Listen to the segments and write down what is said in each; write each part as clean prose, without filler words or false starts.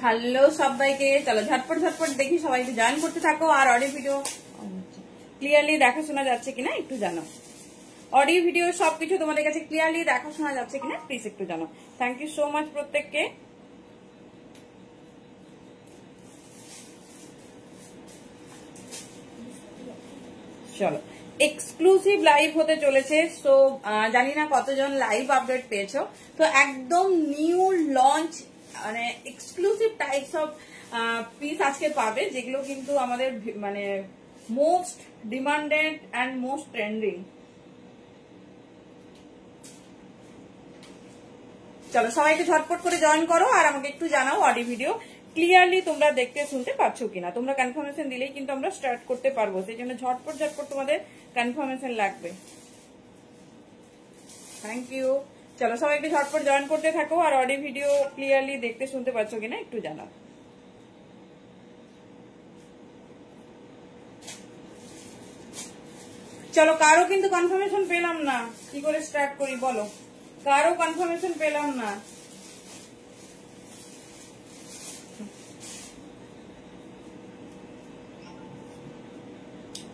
Hello সবাইকে, চলো ঝটপট ঝটপট দেখি, সবাই একটু জয়েন করতে থাকো। আর অডিও ভিডিও ক্লিয়ারলি দেখা শোনা যাচ্ছে কিনা একটু জানো। অডিও ভিডিও সবকিছু তোমাদের কাছে ক্লিয়ারলি দেখা শোনা যাচ্ছে কিনা প্লিজ একটু জানো। থ্যাংক ইউ সো মাচ প্রত্যেককে। চলো, এক্সক্লুসিভ লাইভ হতে চলেছে। সো জানি না কতজন লাইভ আপডেট পেয়েছো। তো একদম নিউ লঞ্চ মানে এক্সক্লুসিভ টাইপস অফ পিস আজকে পাবে, যেগুলো কিন্তু আমাদের মানে most demanded and most trending. চলো সবাই একটু ঝটপট করে জয়েন করো আর আমাকে একটু জানাও অডিও ভিডিও ক্লিয়ারলি তোমরা দেখতে শুনতে পাচ্ছ কিনা। তোমরা কনফার্মেশন দিলেই কিন্তু আমরা স্টার্ট করতে পারবো, সেই জন্য ঝটপট ঝটপট তোমাদের কনফার্মেশন লাগবে। Thank you. চলো সবাই একটু ঝটপট জয়েন করতে থাকো আর অডিও ভিডিও ক্লিয়ারলি দেখতে শুনতে পাচ্ছ কিনা একটু জানাও। চলো, কারো কিন্তু কনফার্মেশন পেলাম না, কি করে স্টার্ট করি বলো? কারো কনফার্মেশন পেলাম না।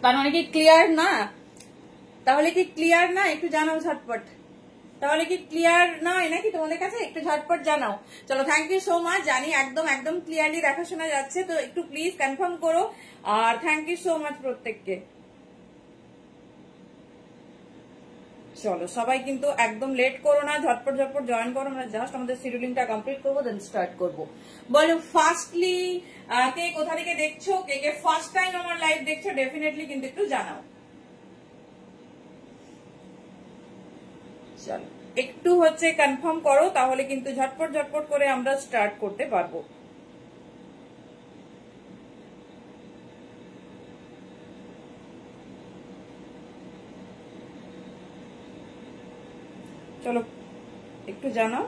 তার মানে কি ক্লিয়ার না? তাহলে কি ক্লিয়ার না একটু জানাও ঝটপট। তাহলে কি ক্লিয়ার নয় নাকি তোমাদের কাছে? একটু ঝটপট জানাও। চলো, থ্যাংক ইউ সো মাচ। জানি একদম একদম ক্লিয়ারলি দেখা শোনা যাচ্ছে, তো একটু প্লিজ কনফার্ম করো। আর থ্যাংক ইউ সো মাচ প্রত্যেককে। চলো সবাই কিন্তু একদম লেট করো না, ঝটপট ঝটপট জয়েন করো। আমরা জাস্ট আমাদের শিডিউলিংটা কমপ্লিট করবো, দেন স্টার্ট করবো। বলো ফার্স্টলি কে কোথা থেকে দেখছো, কে কে ফার্স্ট টাইম আমার লাইভ দেখছো, ডেফিনেটলি কিন্তু একটু জানাও। চলো একটু হচ্ছে কনফার্ম করো, তাহলে কিন্তু ঝটপট ঝটপট করে আমরা স্টার্ট করতে পারবো। চলো একটু জানাও।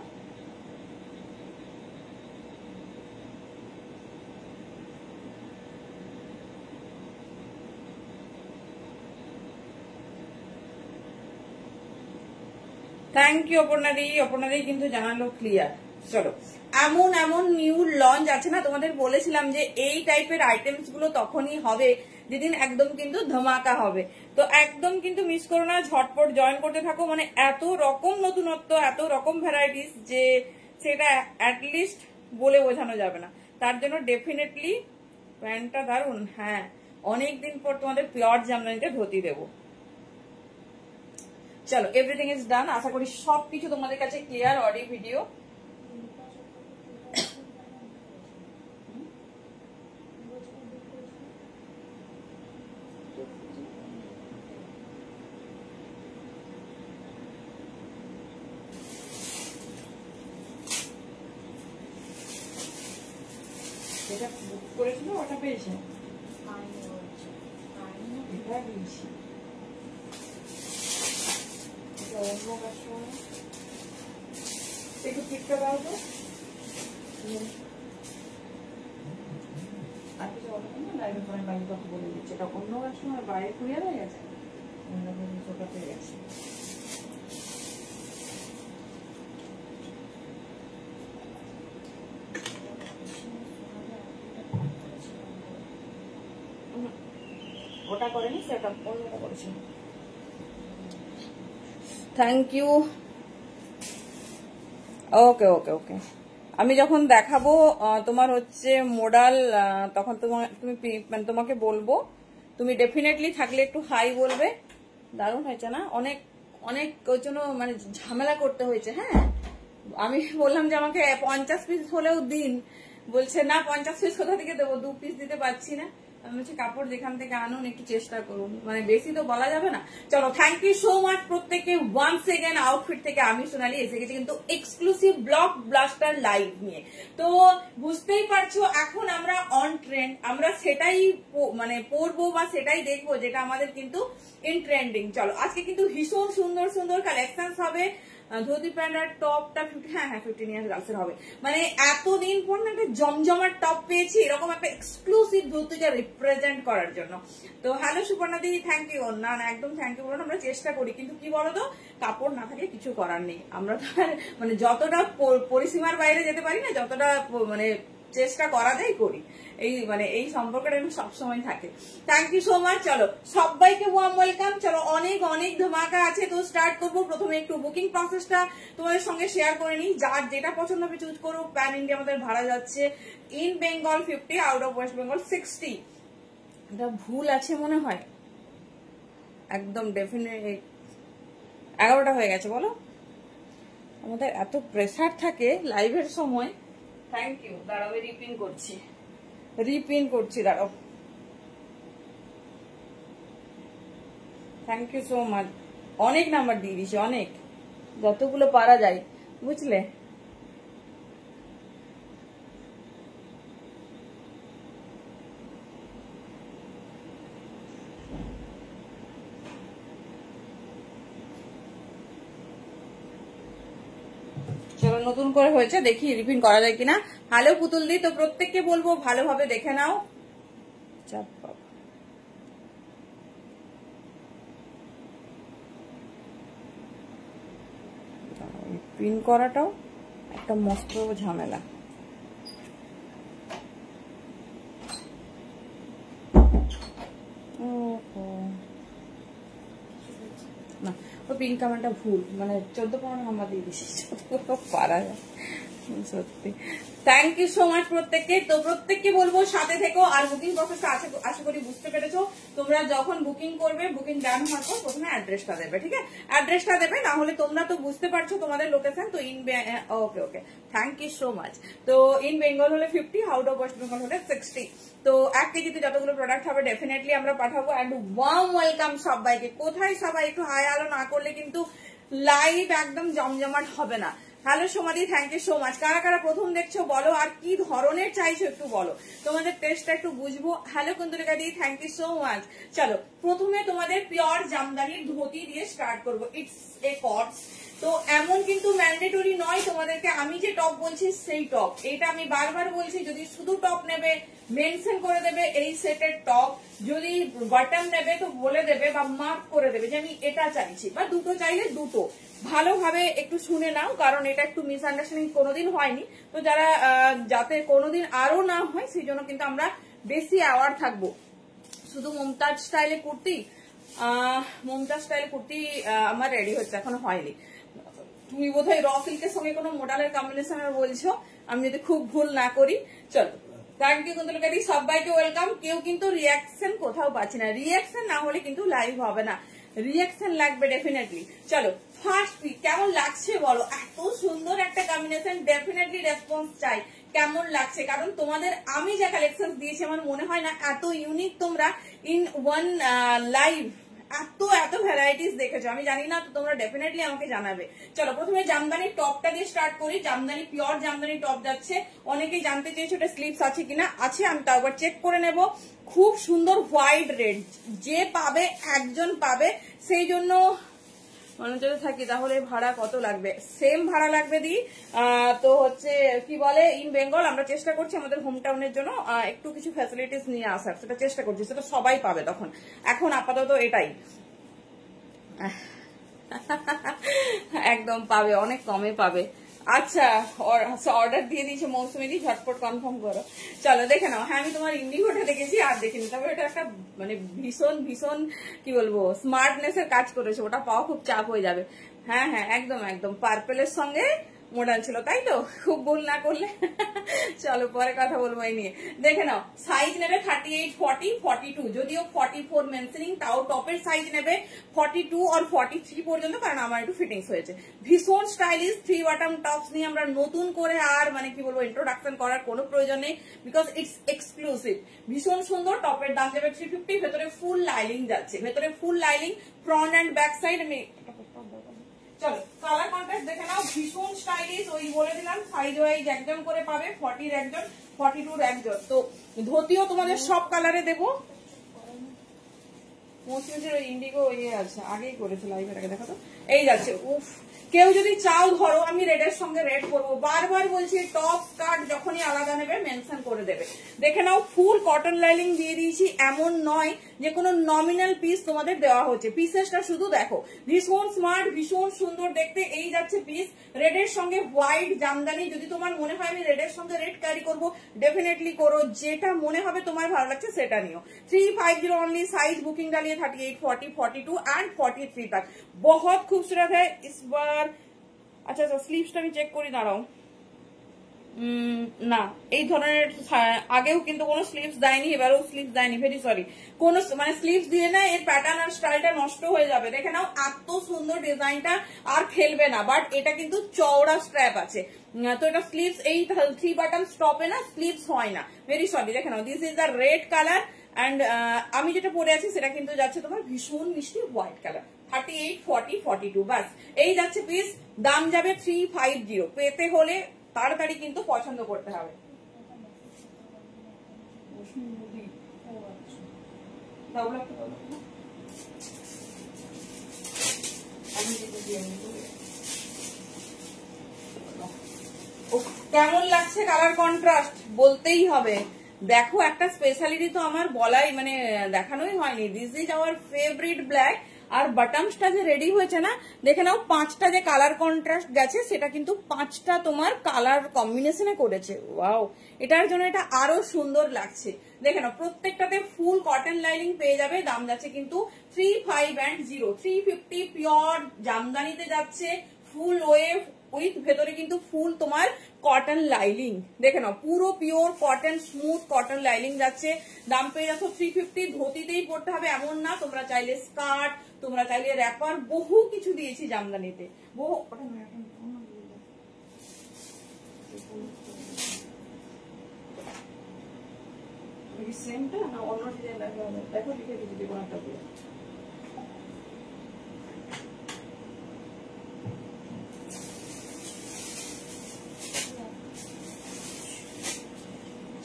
Thank you অপর্ণাদি। অপর্ণাদি কিন্তু জানালো ক্লিয়ার। চলো, এমন এমন নিউ লঞ্চ আছে না, তোমাদের বলেছিলাম যে এই টাইপের আইটেমস গুলো তখনই হবে যেদিন একদম কিন্তু ধামাকা হবে। তো একদম কিন্তু মিস করো না, ঝটপট জয়েন করতে থাকো। মানে এত রকম নতুনত্ব, এত রকম ভ্যারাইটিস যে সেটা অ্যাটলিস্ট বলে বোঝানো যাবে না। তার জন্য ডেফিনেটলি প্যান্টটা দারুন। হ্যাঁ, অনেকদিন পর তোমাদের পিওর জামদানিতে ধুতি দেবো। চলো, এভরিথিং ইজ ডান। আশা করি সবকিছু তোমাদের কাছে ক্লিয়ার। অডিও ভিডিও যেটা বুক করেছিল ওটা পেয়েছে। একটু পিকটা দাও তো। আর কিছু অর্ডার না, লাইভের পরে বাইরে কথা বলে দিচ্ছে। এটা অন্য সময় বাইরে কুরিয়ার হয়ে গেছে, ছোটা পেয়ে গেছে। ওটা করেনি, সেটা অন্যটা করেছে। Thank you. ওকে ওকে ওকে, আমি যখন দেখাবো তোমার হচ্ছে মোডাল, তখন তুমি মানে তোমাকে বলবো, তুমি ডেফিনেটলি থাকলে একটু হাই বলবে। দারুণ হয়েছে না? অনেক অনেক ওই জন্য মানে ঝামেলা করতে হয়েছে। হ্যাঁ, আমি বললাম যে আমাকে 50 পিস হলেও দিন, বলছে না 50 পিস কোথা থেকে দেবো, 2 পিস দিতে পারছি না। আমি বলছি কাপড় যেখান থেকে আনুন একটু চেষ্টা করুন, মানে বেশি তো বলা যাবে না। চলো, থ্যাংক ইউ সো মাচ প্রত্যেকে। ওয়ান্স এগেন আউটফিট থেকে আমি সোনালি এসে গেছি কিন্তু এক্সক্লুসিভ ব্লক ব্লাস্টার লাইভ নিয়ে। তো বুঝতেই পারছো এখন আমরা অন ট্রেন্ড, আমরা সেটাই মানে পরবো বা সেটাই দেখবো যেটা আমাদের কিন্তু ইন ট্রেন্ডিং। চলো, আজকে কিন্তু ভীষণ সুন্দর সুন্দর কালেকশন হবে। ধুতি প্যান্ট আর টপটা 50, হ্যাঁ 15 ইয়ার্স গার্লসের হবে। মানে এতদিন পর না একটা জমজমার টপ পেয়েছি, এরকম একটা এক্সক্লুসিভ ধুতিকে রিপ্রেজেন্ট করার জন্য। তো হ্যালো সুপর্ণা দিদি, থ্যাংক ইউ। না না একদম থ্যাংক ইউ বলো, আমরা চেষ্টা করি, কিন্তু কি বলতো কাপড় না থাকলে কিছু করার নেই। আমরা তো মানে যতটা পরিসীমার বাইরে যেতে পারি না, যতটা মানে চেষ্টা করা যায় করি, এই মানে এই সম্পর্কটা সবসময় থাকে। Thank you so much. চলো সবাইকে ওয়ার্ম ওয়েলকাম। চলো অনেক অনেক ধামাকা আছে, তো স্টার্ট করবো। প্রথমে একটু বুকিং প্রসেসটা তোমাদের সঙ্গে শেয়ার করে নিই। যার যেটা পছন্দ হবে চুজ করো। প্যান ইন্ডিয়া আমাদের ভাড়া যাচ্ছে in Bengal 50, out of West Bengal 60। এটা ভুল আছে মনে হয়, একদম ডেফিনেট 11টা হয়ে গেছে। বলো আমাদের এত প্রেসার থাকে লাইভের সময়। Thank you. দাঁড়াও রিপিন করছি দাঁড়াও। Thank you so much. অনেক নাম্বার দিয়ে দিছি, অনেক, যতগুলো পারা যায়, বুঝলে। চলো নতুন করে হয়েছে, দেখি রিপিন করা যায় কিনা। হ্যালো পুতুল দি, তো প্রত্যেককে বলবো ভালোভাবে দেখে নাও। পিন করাটাও একটা মস্ত ঝামেলা। না ও পিন কামারটা ভুল, মানে 14-15 নাম্বার দিয়ে দিচ্ছি, পারা যায় সত্যি। থ্যাংক ইউ সো মাচ প্রত্যেককে। তো প্রত্যেককে বলবো সাথে থেকো। আর বুকিং প্রসেসটা আশা করি বুঝতে পেরেছো। তোমরা যখন বুকিং করবে, বুকিং ডান হওয়ার পর প্রথমে অ্যাড্রেসটা দেবে, ঠিক আছে? অ্যাড্রেসটা দেবে, না হলে তোমরা তো বুঝতে পারছো তোমাদের লোকেশন। তো ওকে ওকে, থ্যাংক ইউ সো মাচ। তো ইন বেঙ্গল হলে 50, আউট অফ ওয়েস্ট বেঙ্গল হলে 60। তো 1 কেজিতে যতগুলো প্রোডাক্ট হবে ডেফিনেটলি আমরা পাঠাবো। অ্যান্ড ওয়ার্ম ওয়েলকাম সবাইকে। কোথায় সবাই একটু হাই আলো না করলে কিন্তু লাইভ একদম জমজমাট হবে না। Hello Somadi, thank you so much. কারা কারা প্রথম দেখছো বলো, আর কি ধরনের চাইছো একটু বলো, তোমাদের টেস্টটা একটু বুঝবো। Hello Kundarika di, thank you so much. চলো প্রথমে তোমাদের পিওর জামদানির ধুতি দিয়ে স্টার্ট করবো। It's a cots. তো এমন কিন্তু ম্যান্ডেটরি নয় তোমাদেরকে আমি যে টপ বলছি সেই টপ। এটা আমি বারবার বলছি, যদি শুধু টপ নেবে মেনশন করে দেবে এই সেটের টপ, যদি বটম নেবে তো বলে দেবে বা মার্ক করে দেবে যে আমি এটা চাইছি, বা দুটো চাইলে দুটো। ভালোভাবে একটু শুনে নাও, কারণ এটা একটু মিসআন্ডারস্ট্যান্ডিং কোনোদিন হয়নি। তো যারা যাতে কোনোদিন আরো না হয় সেই জন্য কিন্তু আমরা বেশি অ্যাওয়ার থাকবো। শুধু মুমতাজ স্টাইলে কুর্তি, আমার রেডি হচ্ছে, এখনো হয়নি। তুমি বোধহয় র সিল্কের সঙ্গে কোনো মডেলের কম্বিনেশনের বলছো, আমি যদি খুব ভুল না করি। চলো থ্যাংক ইউ কুন্তলকারি, সবাইকে ওয়েলকাম। কেউ কিন্তু রিয়াকশন কোথাও পাচ্ছি না, রিয়াকশন না হলে কিন্তু লাইভ হবে না, রিয়াকশন লাগবে ডেফিনেটলি। চলো ফার্স্ট পিক কেমন লাগছে বলো, এত সুন্দর একটা কম্বিনেশন, ডেফিনেটলি রেসপন্স চাই কেমন লাগছে, কারণ তোমাদের আমি যা কালেকশন দিয়েছি আমার মনে হয় না এত ইউনিক তোমরা ইন ওয়ান লাইভ এত এত ভ্যারাইটিস দেখেছো। আমি জানি না, তো তোমরা ডেফিনেটলি আমাকে জানাবে। চলো প্রথমে জামদানির টপটা দিয়ে স্টার্ট করি। জামদানি পিওর জামদানি টপ যাচ্ছে। অনেকেই জানতে চেয়েছো এটা স্লিপস আছে কিনা, আছে, আমি তাও একবার চেক করে নেব। খুব সুন্দর হোয়াইট রেড, যে পাবে একজন পাবে, সেই জন্য যদি থাকি তাহলে ভাড়া কত লাগবে? সেম ভাড়া লাগবে দি। তো হচ্ছে কি বলে ইন বেঙ্গল আমরা চেষ্টা করছি আমাদের হোম টাউনের জন্য একটু কিছু ফ্যাসিলিটিস নিয়ে আসার, সেটা চেষ্টা করছি, সেটা সবাই পাবে তখন। এখন আপাতত এটাই একদম পাবে, অনেক কমে পাবে। আচ্ছা অর্ডার দিয়ে দিয়েছে মৌসুমি দি, ঝটপট কনফার্ম করো। চলো দেখে নাও। হ্যাঁ আমি তোমার ইন্ডিগোটা দেখেছি আর দেখিনি, তবে এটা একটা মানে ভীষণ ভীষণ কি বলবো স্মার্টনেস এর কাজ করেছে, ওটা পাওয়া খুব চাপ হয়ে যাবে। হ্যাঁ হ্যাঁ একদম একদম পার্পেলের সঙ্গে মডেল ছিল, তাই তো? খুব ভুল না করলে। চলো পরে কথা বলবো এই নিয়ে। দেখে নাও সাইজ নেবে 38, 40, 42, যদিও 44 মেনশনিং, তাও টপের সাইজ নেবে 42 আর 43 পর্যন্ত, কারণ আমার একটু ফিটিংস হয়েছে। ভীষণ স্টাইলিশ 3 বটম টপস নিয়ে আমরা নতুন করে আর মানে কি বলবো ইন্ট্রোডাকশন করার কোনো প্রয়োজন নেই, বিকজ ইটস এক্সক্লুসিভ। ভীষণ সুন্দর। টপের দাম যাবে 350, ভেতরে ফুল লাইনিং যাচ্ছে, ভেতরে full lining front and back side. আমি চলো কালার কন্ট্রাস্ট দেখে নাও, ভীষণ স্টাইলিশ। ওই বলে দিলাম সাইজ ওয়াইজ একজন করে পাবে, 40 একজন, 42 একজন। তো ধুতিও তোমাদের সব কালারে দেবো। মৌসুমীদের ওই ইন্ডিগো ইয়ে আছে, আগেই করেছে লাইভের আগে, দেখো তো। এই যাচ্ছে, উফ, কেউ যদি চাও ধরো আমি রেডের সঙ্গে রেড করবো, বারবার বলছি টপ স্কার্ট যখনই আলাদা নেবে মেনশন করে দেবে। দেখে নাও ফুল কটন লাইনিং দিয়ে দিয়েছি, এমন নয় যে কোনো নমিনাল পিস তোমাদের দেওয়া হচ্ছে। পিসেসটা শুধু দেখো, ভীষণ স্মার্ট, ভীষণ সুন্দর দেখতে। এই যাচ্ছে পিস রেডের সঙ্গে হোয়াইট জামদানি। যদি তোমার মনে হয় আমি রেডের সঙ্গে রেড ক্যারি করবো, ডেফিনেটলি করো, যেটা মনে হবে তোমার ভালো লাগছে সেটা নিও। 350 অনলি, साइज बुकिंग डालिए 38, 40, 42 एंड 43 तक। बहुत खूबसूरत है इस बार। अच्छा अच्छा, স্লিভসটা আমি চেক করি, দাঁড়াও। না, এই ধরনের আগেও কিন্তু কোনো স্লিভস দেয়নি, এবারেও স্লিভস দেয়নি, ভেরি সরি। কোন মানে স্লিভস দিয়ে না, এর প্যাটার্ন আর স্টাইলটা নষ্ট হয়ে যাবে। দেখে নাও এত সুন্দর ডিজাইনটা, আর খেলবে না। বাট এটা কিন্তু চওড়া স্ট্র্যাপ আছে, তো এটা স্লিভস এই 3 বাটন স্টপে না, স্লিভস হয় না, ভেরি সরি। দেখে নাও, this is the red colour and আমি যেটা পরে আছি সেটা কিন্তু যাচ্ছে তোমার ভীষণ মিষ্টি হোয়াইট কালার। 38, 40, 42, বাস এই যাচ্ছে পিস। দাম যাবে 350। পেতে হলে তাড়াতাড়ি কিন্তু পছন্দ করতে হবে। কেমন লাগছে কালার কন্ট্রাস্ট বলতেই হবে। দেখো একটা স্পেশালিটি তো আমার বলাই মানে দেখানোই হয়নি, this is our favourite black. আর বাটমসটা যে রেডি হয়েছে না, দেখে নাও 5টা যে কালার কন্ট্রাস্ট গেছে সেটা কিন্তু 5টা তোমার কালার কম্বিনেশনে করেছে। ওয়াও, এটার জন্য এটা আরো সুন্দর লাগছে। দেখে নাও প্রত্যেকটাতে ফুল কটন লাইনিং পেয়ে যাবে। দাম যাচ্ছে কিন্তু 350, 350 পিওর জামদানিতে যাচ্ছে, ফুল ওয়েভ উইথ ভেতরে কিন্তু ফুল তোমার কটন লাইনিং। দেখে নাও পুরো pure cotton, smooth cotton lining যাচ্ছে। দাম পেয়ে যাচ্ছ 350। ধুতিতেই পড়তে হবে এমন না, তোমরা চাইলে স্কার্ট, তোমরা চাইলে র্যাপার, বহু কিছু দিয়েছি জামদানিতে, বহু। সেমটা না অন্য ডিজাইন দেখা হবে, দেখো লিখে দিচ্ছি যে কোনটা দিয়ে।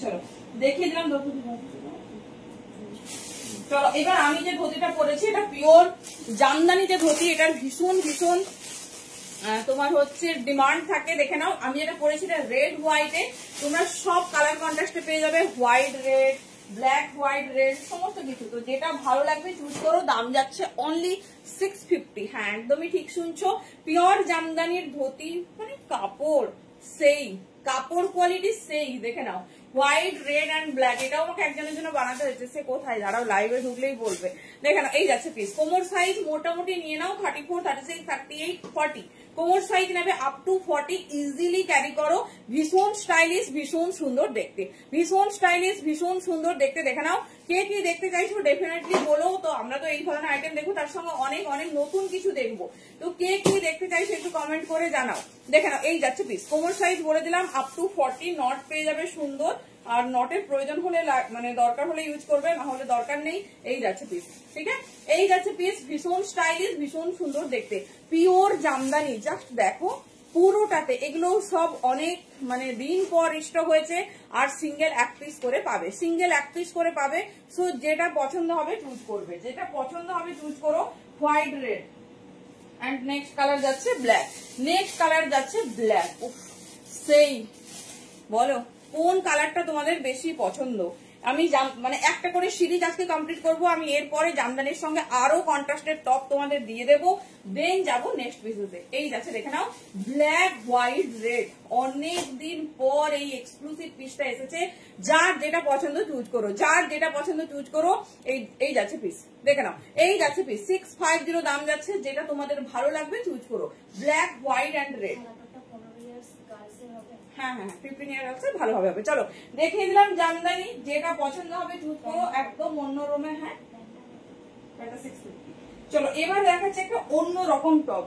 চলো দেখিয়ে দিলাম। চলো এবার আমি যে ধুতিটা পরেছি এটা পিওর জামদানি যে ধুতি, এটার ভীষণ ভীষণ তোমার হচ্ছে ডিমান্ড থাকে। দেখে নাও আমি যেটা পরেছি এটা রেড হোয়াইটে, তোমরা সব কালার কন্ট্রাস্টে পেয়ে যাবে, white red, black white red, সমস্ত কিছু। তো যেটা ভালো লাগবে চুজ করো। দাম যাচ্ছে অনলি 650। হ্যাঁ একদমই ঠিক শুনছো, পিওর জামদানির ধুতি, মানে কাপড় সেই, কাপড় কোয়ালিটি সেই। দেখে নাও হোয়াইট রেড অ্যান্ড ব্ল্যাক, এটাও আমাকে একজনের জন্য বানাতে হয়েছে, সে কোথায় দাঁড়াও লাইভে ঢুকলেই বলবে। দেখে নাও এই যাচ্ছে পিস। কোমর সাইজ মোটামুটি নিয়ে নাও 34, 36, 38, 40। কোমর সাইজ নেবে আপ টু 40, ইজিলি ক্যারি করো। ভীষণ স্টাইলিশ, ভীষণ সুন্দর দেখতে, ভীষণ স্টাইলিশ, ভীষণ সুন্দর দেখতে। দেখে নাও কে কি দেখতে চাইছো ডেফিনেটলি বলো। তো আমরা তো এই ধরনের আইটেম দেখবো, তার সঙ্গে অনেক অনেক নতুন কিছু দেখবো। তো কে কি দেখতে চাইছো একটু কমেন্ট করে জানাও। দেখে নাও এই যাচ্ছে পিস। কোমর সাইজ বলে দিলাম আপ টু 40, নট পেয়ে যাবে সুন্দর। আর নটের প্রয়োজন হলে মানে দরকার হলে ইউজ করবে, না হলে দরকার নেই। এই যাচ্ছে পিস, ঠিক আছে, এই যাচ্ছে পিস। ভীষণ স্টাইলিশ, ভীষণ সুন্দর দেখতে, পিওর জামদানি। জাস্ট দেখো পুরোটাতে এগুলো সব অনেক মানে দিন পর স্টক হয়েছে। আর সিঙ্গেল 1 পিস করে পাবে, সিঙ্গেল 1 পিস করে পাবে। সো যেটা পছন্দ হবে চুজ করবে, যেটা পছন্দ হবে চুজ করো। White red and next colour যাচ্ছে ব্ল্যাক, নেক্সট কালার যাচ্ছে ব্ল্যাক। সেই বলো কোন কালারটা তোমাদের বেশি পছন্দ। আমি মানে একটা করে সিরিজ আজকে কমপ্লিট করবো। আমি এরপরে জামদানির সঙ্গে আরো কন্ট্রাস্টেড টপ তোমাদের দিয়ে দেবো, দেন যাবো নেক্সট পিসেসে। এই যাচ্ছে দেখে নাও ব্ল্যাক হোয়াইট রেড, অনেকদিন পর এই এক্সক্লুসিভ পিসটা এসেছে। যার যেটা পছন্দ চুজ করো, যার যেটা পছন্দ চুজ করো। এই যাচ্ছে পিস, দেখে নাও এই যাচ্ছে পিস। 650 দাম যাচ্ছে, যেটা তোমাদের ভালো লাগবে চুজ করো। Black white and red. হ্যাঁ হ্যাঁ 15 ইয়ার আছে, ভালো হবে। চলো দেখিয়ে দিলাম জামদানি, যেটা পছন্দ হবে চুজ করো, একদম অন্য রুমে। হ্যাঁ 650। চলো এবার দেখাচ্ছে একটা অন্য রকম টপ।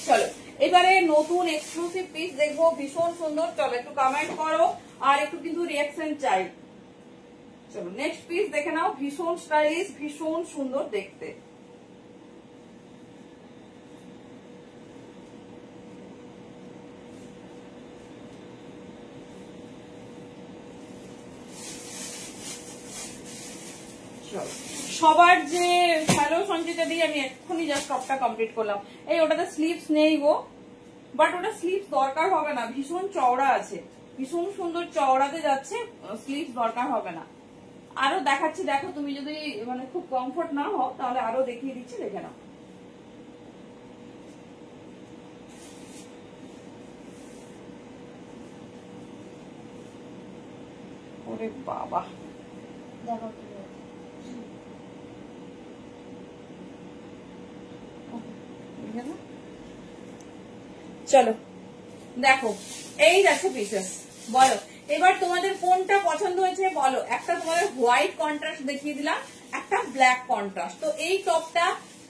চলো এবারে নতুন এক্সক্লুসিভ পিস দেখবো, ভীষণ সুন্দর। চলো একটু কমেন্ট করো আর একটু কিন্তু রিয়াকশন চাই। চলো নেক্সট পিস দেখে নাও, ভীষণ স্টাইলিশ, ভীষণ সুন্দর দেখতে। সবার যে হ্যালো সঞ্চিতা দিয়ে আমি এক্ষুনি জাস্ট টপটা কমপ্লিট করলাম। এই ওটাতে স্লিভস নেই গো, বাট ওটা স্লিভস দরকার হবে না, ভীষণ চওড়া আছে, ভীষণ সুন্দর চওড়াতে যাচ্ছে, স্লিভস দরকার হবে না। আরো দেখাচ্ছি দেখো, তুমি যদি মানে খুব কমফোর্ট না হও তাহলে আরো দেখিয়ে দিচ্ছি, দেখে নাও। ওরে বাবা, দেখো চলো দেখো, এই যাচ্ছে পিসেস। বলো এবার তোমাদের কোনটা পছন্দ হয়েছে বলো। একটা তোমাদের হোয়াইট কন্ট্রাস্ট দেখিয়ে দিলাম, একটা ব্ল্যাক কন্ট্রাস্ট। তো এই টপটা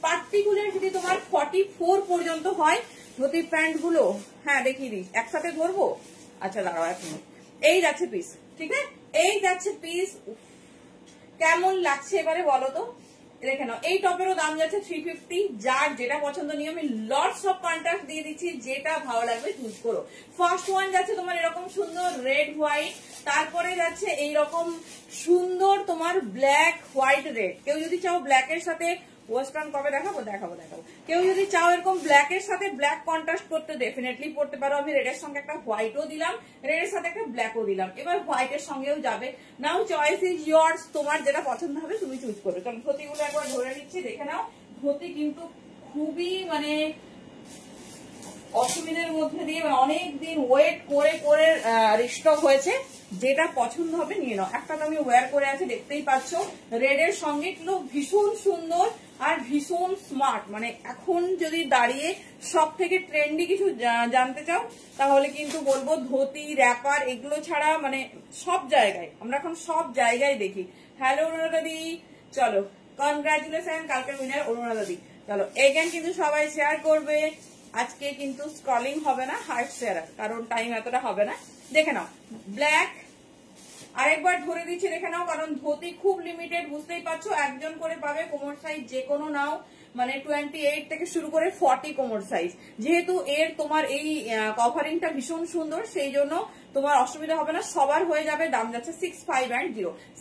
পার্টিকুলার যদি তোমার 44 পর্যন্ত হয়, ধুতি প্যান্ট গুলো, হ্যাঁ দেখিয়ে দিই, একসাথে ধরবো। আচ্ছা দাঁড়াও এক মিনিট। এই যাচ্ছে পিস, ঠিক আছে, এই যাচ্ছে পিস। কেমন লাগছে এবারে বলো তো, দেখে নাও। এই টপেরও দাম যাচ্ছে 350। যার যেটা পছন্দ নিয়ে আমি লটস অফ কন্ট্রাস্ট দিয়ে দিচ্ছি, যেটা ভালো লাগবে চুজ করো। ফার্স্ট ওয়ান যাচ্ছে তোমার এরকম সুন্দর রেড হোয়াইট, তারপরে যাচ্ছে এইরকম সুন্দর তোমার ব্ল্যাক হোয়াইট রেড। কেউ যদি চাও ব্ল্যাকের সাথে ওয়েস্টার্ন, কবে দেখাবো দেখাবো দেখাবো, কেউ যদি চাও এরকম ব্ল্যাকের সাথে ব্ল্যাক কন্ট্রাস্ট করতে ডেফিনেটলি পড়তে পারো। আমি রেডের সঙ্গে একটা হোয়াইটও দিলাম, রেডের সাথে একটা ব্ল্যাকও দিলাম, এবার হোয়াইটের সঙ্গেও যাবে। নাও চয়েস ইজ ইয়ার্স, তোমার যেটা পছন্দ হবে তুমি চুজ করবে। চলো ধুতিগুলো একবার ধরে নিচ্ছি, দেখে নাও। ধুতি কিন্তু খুবই মানে অসুবিধার মধ্যে দিয়ে অনেক দিন ওয়েট করে করে রিস্টক হয়েছে। যেটা পছন্দ হবে নিয়ে নাও। একটা তো আমি ওয়্যার করে আছি, দেখতেই পাচ্ছ, রেডের সঙ্গে কিন্তু ভীষণ সুন্দর আর ভীষণ স্মার্ট। মানে এখন যদি দাঁড়িয়ে সব থেকে ট্রেন্ডি কিছু জানতে চাও তাহলে কিন্তু বলবো ধুতি, র্যাপার এগুলো ছাড়া মানে সব জায়গায়, আমরা এখন সব জায়গায় দেখি। হ্যালো অনুরাধা দি, চলো কনগ্রাচুলেশন, কালকে উইনার অনুরাধা দি। চলো এগেন কিন্তু সবাই শেয়ার করবে। আজকে কিন্তু স্ক্রলিং হবে না, হার্ট শেয়ার, কারণ টাইম এতটা হবে না। দেখে নাও ব্ল্যাক, আরেকবার ধরে দিচ্ছি দেখে নাও, কারণ ধুতি খুব লিমিটেড, বুঝতেই পারছো, একজন করে পাবে। কোমর সাইজ যে কোনো নাও, মানে 28 থেকে শুরু করে 40 কোমর সাইজ। যেহেতু এর তোমার এই কভারিংটা ভীষণ সুন্দর, সেই জন্য তোমার অসুবিধা হবে না, সবার হয়ে যাবে। দাম যাচ্ছে 65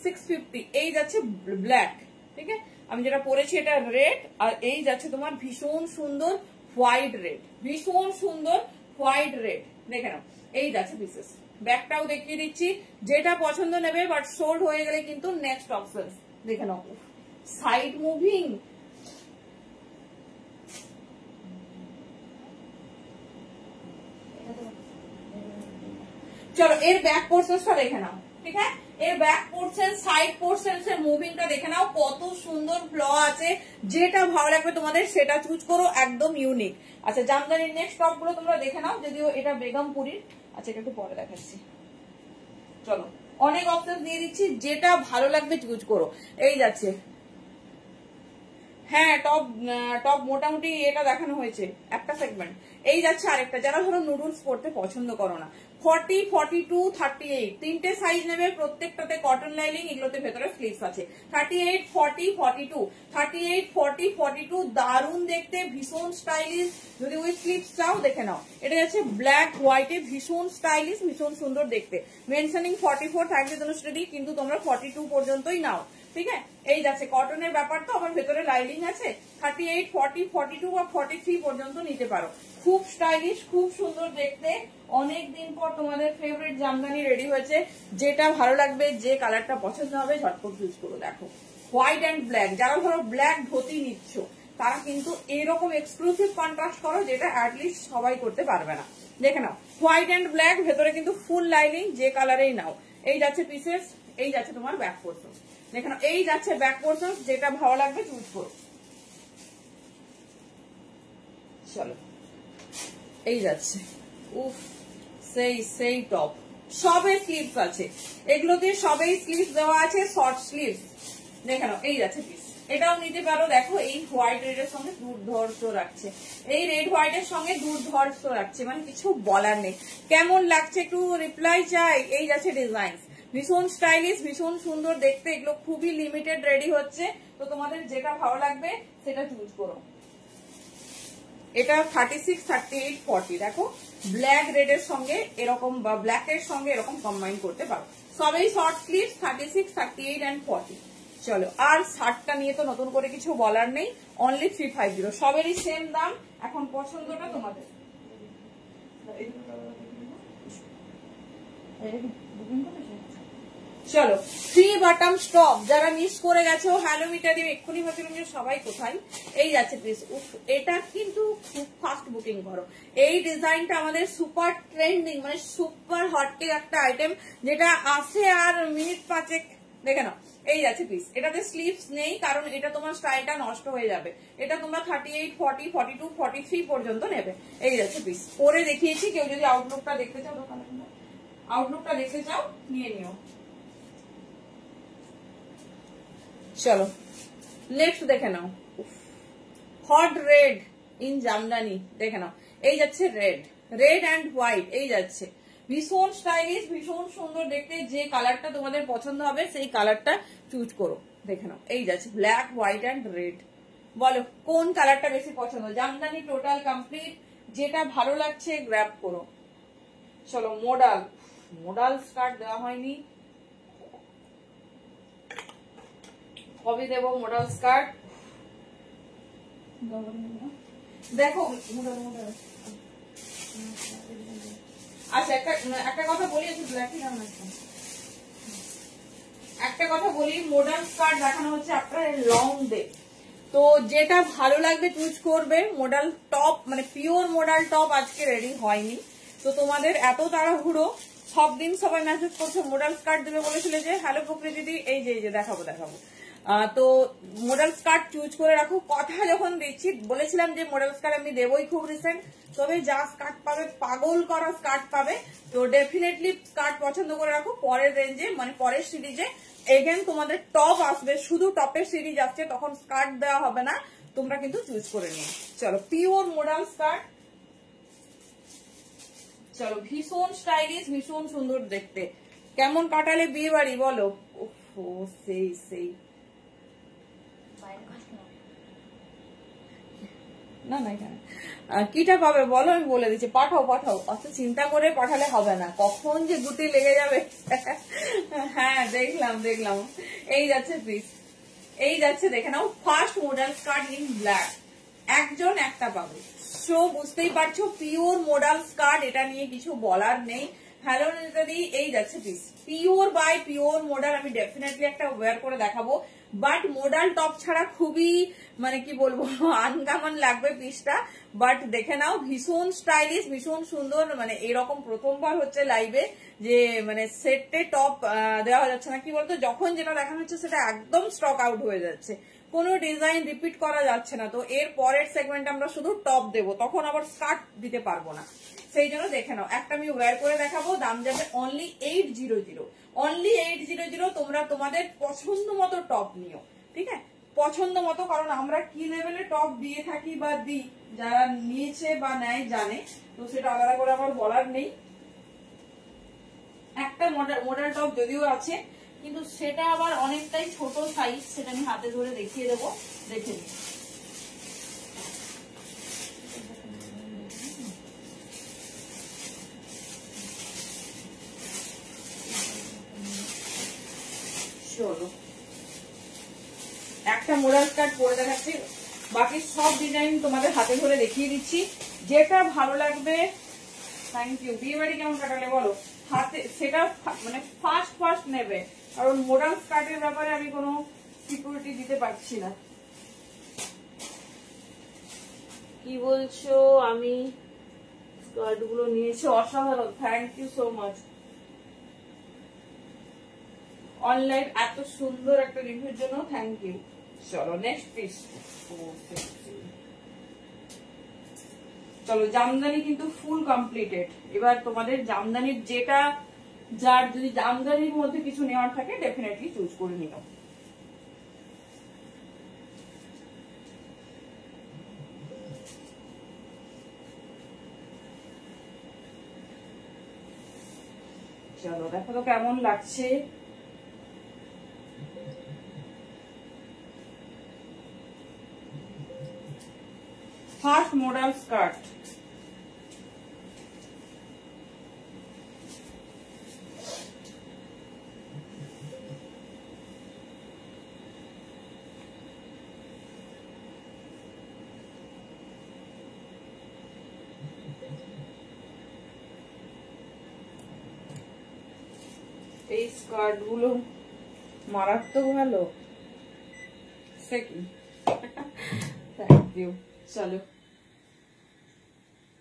650। এই যাচ্ছে ব্ল্যাক, ঠিক আছে, আমি যেটা পরেছি এটা রেড, আর এই যাচ্ছে তোমার ভীষণ সুন্দর হোয়াইট রেড, ভীষণ সুন্দর হোয়াইট রেড। দেখে নাও এই যাচ্ছে পিসেস। ব্যাগটাও দেখিয়ে দিচ্ছি, যেটা পছন্দ নেবে, বাট সোল্ড হয়ে গেলে কিন্তু নেক্সট অপশন। দেখে নাও সাইড মুভিং, চলো এর ব্যাক পোর্শনটা দেখে নাও, ঠিক আছে, এর ব্যাক পোর্শন সাইড পোর্শন এর মুভিংটা দেখে নাও, কত সুন্দর ফ্ল আছে। যেটা ভালো লাগবে তোমাদের সেটা চুজ করো, একদম ইউনিক। আচ্ছা জামদানির নেক্সট টপ গুলো তোমরা দেখে নাও, যদিও এটা বেগমপুরীর। আচ্ছা এটা একটু পরে দেখাচ্ছি। চলো অনেক অপশন দিয়ে দিচ্ছি, যেটা ভালো লাগবে চুজ করো। এই যাচ্ছে, হ্যাঁ টপ টপ মোটামুটি এটা দেখানো হয়েছে একটা সেগমেন্ট। এই যাচ্ছে আরেকটা, যারা ধরো নুডলস পড়তে পছন্দ করো না, 40, 42, 38 তিনটে সাইজ নেবে, প্রত্যেকটাতে কটন লাইনিং, এগুলোতে ভেতরে স্লিভস আছে। 38, 40, 42, 38, 40, 42 দারুণ দেখতে, ভীষণ স্টাইলিশ। যদি উইথ স্লিভস চাও দেখে নাও, এটা যাচ্ছে ব্ল্যাক হোয়াইটে, ভীষণ স্টাইলিশ, ভীষণ সুন্দর দেখতে। মেনশনিং 44 থাকবে জনশ্রী, কিন্তু তোমরা 42 পর্যন্তই নাও, ঠিক আছে। এই যাচ্ছে কটনের ব্যাপার, তো আমার ভেতরে লাইনিং আছে। 38, 40, 42 বা 43 পর্যন্ত নিতে পারো। খুব স্টাইলিশ, খুব সুন্দর দেখতে। অনেক দিন পর তোমাদের ফেভারিট জামদানি রেডি হয়েছে। যেটা ভালো লাগবে, যে কালারটা পছন্দ হবে ঝটপট চুজ করো। দেখো হোয়াইট অ্যান্ড ব্ল্যাক, যারা ধরো ব্ল্যাক ধুতি নিচ্ছ তারা কিন্তু এরকম এক্সক্লুসিভ কন্ট্রাস্ট করো, যেটা অ্যাটলিস্ট সবাই করতে পারবে না। দেখে নাও হোয়াইট অ্যান্ড ব্ল্যাক, ভেতরে কিন্তু ফুল লাইনিং, যে কালারেই নাও। এই যাচ্ছে পিসেস, এই যাচ্ছে তোমার ব্যাক পোর্শন। দেখে নাও এই যাচ্ছে ব্যাক পোর্শন, যেটা ভালো লাগবে চুজ করো। চলো এই যাচ্ছে, উফ সেই সেই টপ, সবে স্লিভস আছে, এগুলোতে সবেই স্লিভস দেওয়া আছে, শর্ট স্লিভস। দেখে নাও এই যাচ্ছে পিস, এটাও নিতে পারো। দেখো এই হোয়াইট রেডের সঙ্গে দুর্ধর্ষ রাখছে, এই রেড হোয়াইটের সঙ্গে দুর্ধর্ষ রাখছে, মানে কিছু বলার নেই। কেমন লাগছে একটু রিপ্লাই চাই। এই যাচ্ছে ডিজাইন, ভীষণ স্টাইলিশ, ভীষণ সুন্দর দেখতে। এগুলো খুবই লিমিটেড রেডি হচ্ছে, তো তোমাদের যেটা ভালো লাগবে সেটা চুজ করো। এটা 36, 38, 40 দেখো ব্ল্যাক রেডের সঙ্গে এরকম, বা ব্ল্যাক এর সঙ্গে এরকম কম্বাইন করতে পারো। সবই শর্ট স্লিভ, 36, 38 and 40। চলো, আর শার্টটা নিয়ে তো নতুন করে কিছু বলার নেই, অনলি 350, সবেরই সেম দাম। এখন পছন্দটা তোমাদের। চলো, 3 বাটম স্টপ, যারা মিস করে গেছো হ্যালো মিটা দিয়ে এক্ষুনি ভাবছিলাম যে সবাই কোথায়। এই যাচ্ছে প্লিজ, এটা কিন্তু খুব ফাস্ট বুকিং করো। এই ডিজাইনটা আমাদের সুপার ট্রেন্ডিং, মানে সুপার হটকেক একটা আইটেম, যেটা আসে আর মিনিট 5 দেখে নাও। এই যাচ্ছে পিস, এটাতে স্লিভস নেই কারণ এটা তোমার স্টাইলটা নষ্ট হয়ে যাবে। এটা তোমরা 38, 40, 42, 43 পর্যন্ত নেবে। এই যাচ্ছে পিস, পরে দেখিয়েছি, কেউ যদি আউটলুকটা দেখতে চাও, আউটলুকটা দেখতে চাও নিয়ে নিও। চলো নেক্সট দেখে নাও, হট রেড ইন জামদানি, দেখে নাও। এই যাচ্ছে রেড, রেড অ্যান্ড হোয়াইট, এই যাচ্ছে ভীষণ স্টাইলিশ, ভীষণ সুন্দর দেখতে। যে কালারটা তোমাদের পছন্দ হবে সেই কালারটা চুজ করো, দেখে নাও। এই যাচ্ছে ব্ল্যাক, হোয়াইট অ্যান্ড রেড, বলো কোন কালারটা বেশি পছন্দ। জামদানি টোটাল কমপ্লিট, যেটা ভালো লাগছে গ্র্যাব করো। চলো মোডাল, মোডাল স্কার্ট দেওয়া হয়নি, কবে দেবো মোডাল স্কার্ট? দেখো আচ্ছা, একটা কথা বলি, একটা কথা বলি, মডার্ন স্কার্ট দেখানো হচ্ছে আপনার লং ডে, তো যেটা ভালো লাগবে চুজ করবে। মডাল টপ, মানে পিওর মডাল টপ আজকে রেডি হয়নি, তো তোমাদের এত তাড়াহুড়ো, সব দিন সবাই মেসেজ করছে মডাল স্কার্ট দেবে বলেছিলে যে, হ্যালো প্রকৃতি দিদি, এই যে দেখাবো। তো মডেল স্কার্ট চুজ করে রাখো। কথা যখন দিচ্ছি বলেছিলাম যে মডেল স্কার্ট আমি দেবই খুব রিসেন্ট, তবে যা স্কার্ট পাবে পাগল করা স্কার্ট পাবে, তো ডেফিনেটলি স্কার্ট পছন্দ করে রাখো। পরের রেঞ্জে, মানে পরের সিরিজে এগেন তোমাদের টপ আসবে, শুধু টপের সিরিজ আসছে, তখন স্কার্ট দেওয়া হবে না, তোমরা কিন্তু চুজ করে নিও। চলো পিওর মডেল স্কার্ট, চলো ভীষণ স্টাইলিশ, ভীষণ সুন্দর দেখতে। কেমন কাটালে বিয়ে বাড়ি বলো? ও সেই সেই, না না এখানে কিটা পাবে বলো, আমি বলে দিচ্ছি। পাঠাও পাঠাও, অত চিন্তা করে পাঠালে হবে না, কখন যে গুটি লেগে যাবে। হ্যাঁ দেখলাম। এই যাচ্ছে পিস, এই যাচ্ছে দেখে নাও, first model skirt in black, একজন একটা পাবে। সো বুঝতেই পারছো পিওর মডেল স্কার্ট, এটা নিয়ে কিছু বলার নেই। হ্যালো নিতাদি, এই যাচ্ছে piece, pure by pure model. আমি ডেফিনেটলি একটা ওয়্যার করে দেখাবো, বাট মডাল টপ ছাড়া খুবই, মানে কি বলবো, আনকমন লাগবে পিসটা, বাট দেখে নাও ভীষণ স্টাইলিশ, ভীষণ সুন্দর। মানে এরকম প্রথমবার হচ্ছে লাইভে যে মানে সেটে টপ দেওয়া যাচ্ছে না, কি বলতো, যখন যেটা দেখানো হচ্ছে সেটা একদম স্টক আউট হয়ে যাচ্ছে, কোনো ডিজাইন রিপিট করা যাচ্ছে না। তো এর পরের সেগমেন্ট আমরা শুধু টপ দেবো, তখন আবার স্কার্ট দিতে পারবো না, সেই জন্য দেখে নাও। একটা আমি ওয়্যার করে দেখাবো, দাম যাবে অনলি 800, অনলি 800। তোমরা তোমাদের পছন্দ মতো টপ নিও, ঠিক আছে, পছন্দ মতো, কারণ আমরা কি লেভেলে টপ দিয়ে থাকি বা দিই, যারা নিয়েছে বা নেয় জানে, তো সেটা আলাদা করে আমার বলার নেই। একটা মডেল টপ যদিও আছে, কিন্তু সেটা আবার অনেকটাই ছোট সাইজ, সেটা আমি হাতে ধরে দেখিয়ে দেবো, দেখে নিই। চলো একটা মোডাল স্কার্ট পরে দেখাচ্ছি, বাকি সব ডিজাইন তোমাদের হাতে ধরে দেখিয়ে দিচ্ছি, যেটা ভালো লাগবে। Thank you. বিয়ে বাড়ি কেমন কাটালে বলো? হাতে সেটা মানে ফার্স্ট নেবে, কারণ মোডাল স্কার্টের ব্যাপারে আমি কোনো সিকিউরিটি দিতে পারছি না। কি বলছো? আমি স্কার্ট গুলো নিয়েছি, অসাধারণ, thank you so much. Online এত সুন্দর একটা রিভিউর জন্য থ্যাংক ইউ। চলো নেক্সট পিস, চলো জামদানি কিন্তু ফুল কমপ্লিটেড। এবার তোমাদের জামদানির যেটা, যার যদি জামদানির মধ্যে কিছু নেওয়ার থাকে ডেফিনেটলি চুজ করে নিও। চলো দেখো তো কেমন লাগছে। ফার্স্ট মডেল স্কার্ট, এই স্কার্ট গুলো মারাত্মক ভালো। Thank you. চলো,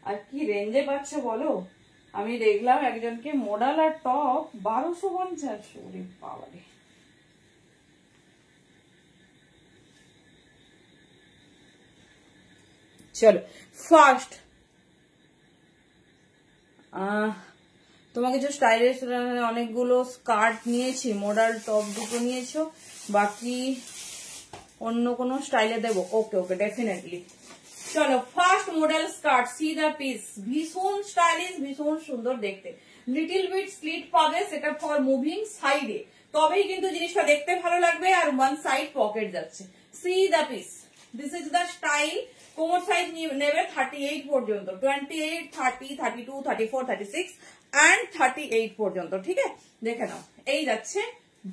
আর কি রেঞ্জে পাচ্ছে বলো? আমি দেখলাম একজনকে মডাল আর টপ 1250। ওরে বাবারে। চলো ফার্স্ট তোমাকে যে স্টাইলিশ অনেকগুলো স্কার্ট নিয়েছি, মডাল টপ দুটো নিয়েছো, বাকি অন্য কোনো স্টাইলে দেবো? ওকে ওকে, ডেফিনেটলি। চলো first model skirt, C the piece, ভীষণ স্টাইলিশ, ভীষণ সুন্দর দেখতে। লিটিল বিট স্লিট পাবে, সেটা ফর মুভিং সাইডে, তবেই কিন্তু জিনিসটা দেখতে ভালো লাগবে। আর ওয়ান সাইড পকেট যাচ্ছে। See the piece, this is the style. কোমর সাইজ নেবে 38 পর্যন্ত, 28, 30, 32, 34, 36 অ্যান্ড 38 পর্যন্ত। ঠিক আছে, দেখে নাও। এই যাচ্ছে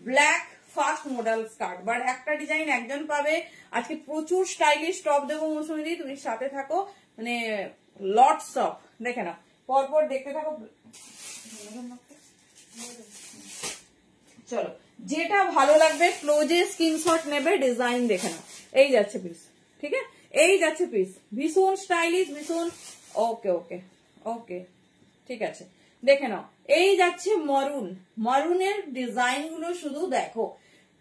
black first model skirt. But একটা ডিজাইন একজন পাবে। আজকে প্রচুর স্টাইলিশ টপ দেবো মৌসুমী, তুমি সাথে থাকো, মানে লটস অফ। দেখে নাও, পরপর দেখতে থাকো। চলো, যেটা ভালো লাগবে ক্লোজে স্ক্রিনশট নেবে, ডিজাইন দেখে নাও। এই যাচ্ছে পিস, ঠিক আছে, এই যাচ্ছে পিস, ভীষণ স্টাইলিশ, ভীষণ। ওকে ওকে ওকে, ঠিক আছে, দেখে নাও। এই যাচ্ছে মারুন, মারুনের ডিজাইন গুলো শুধু দেখো।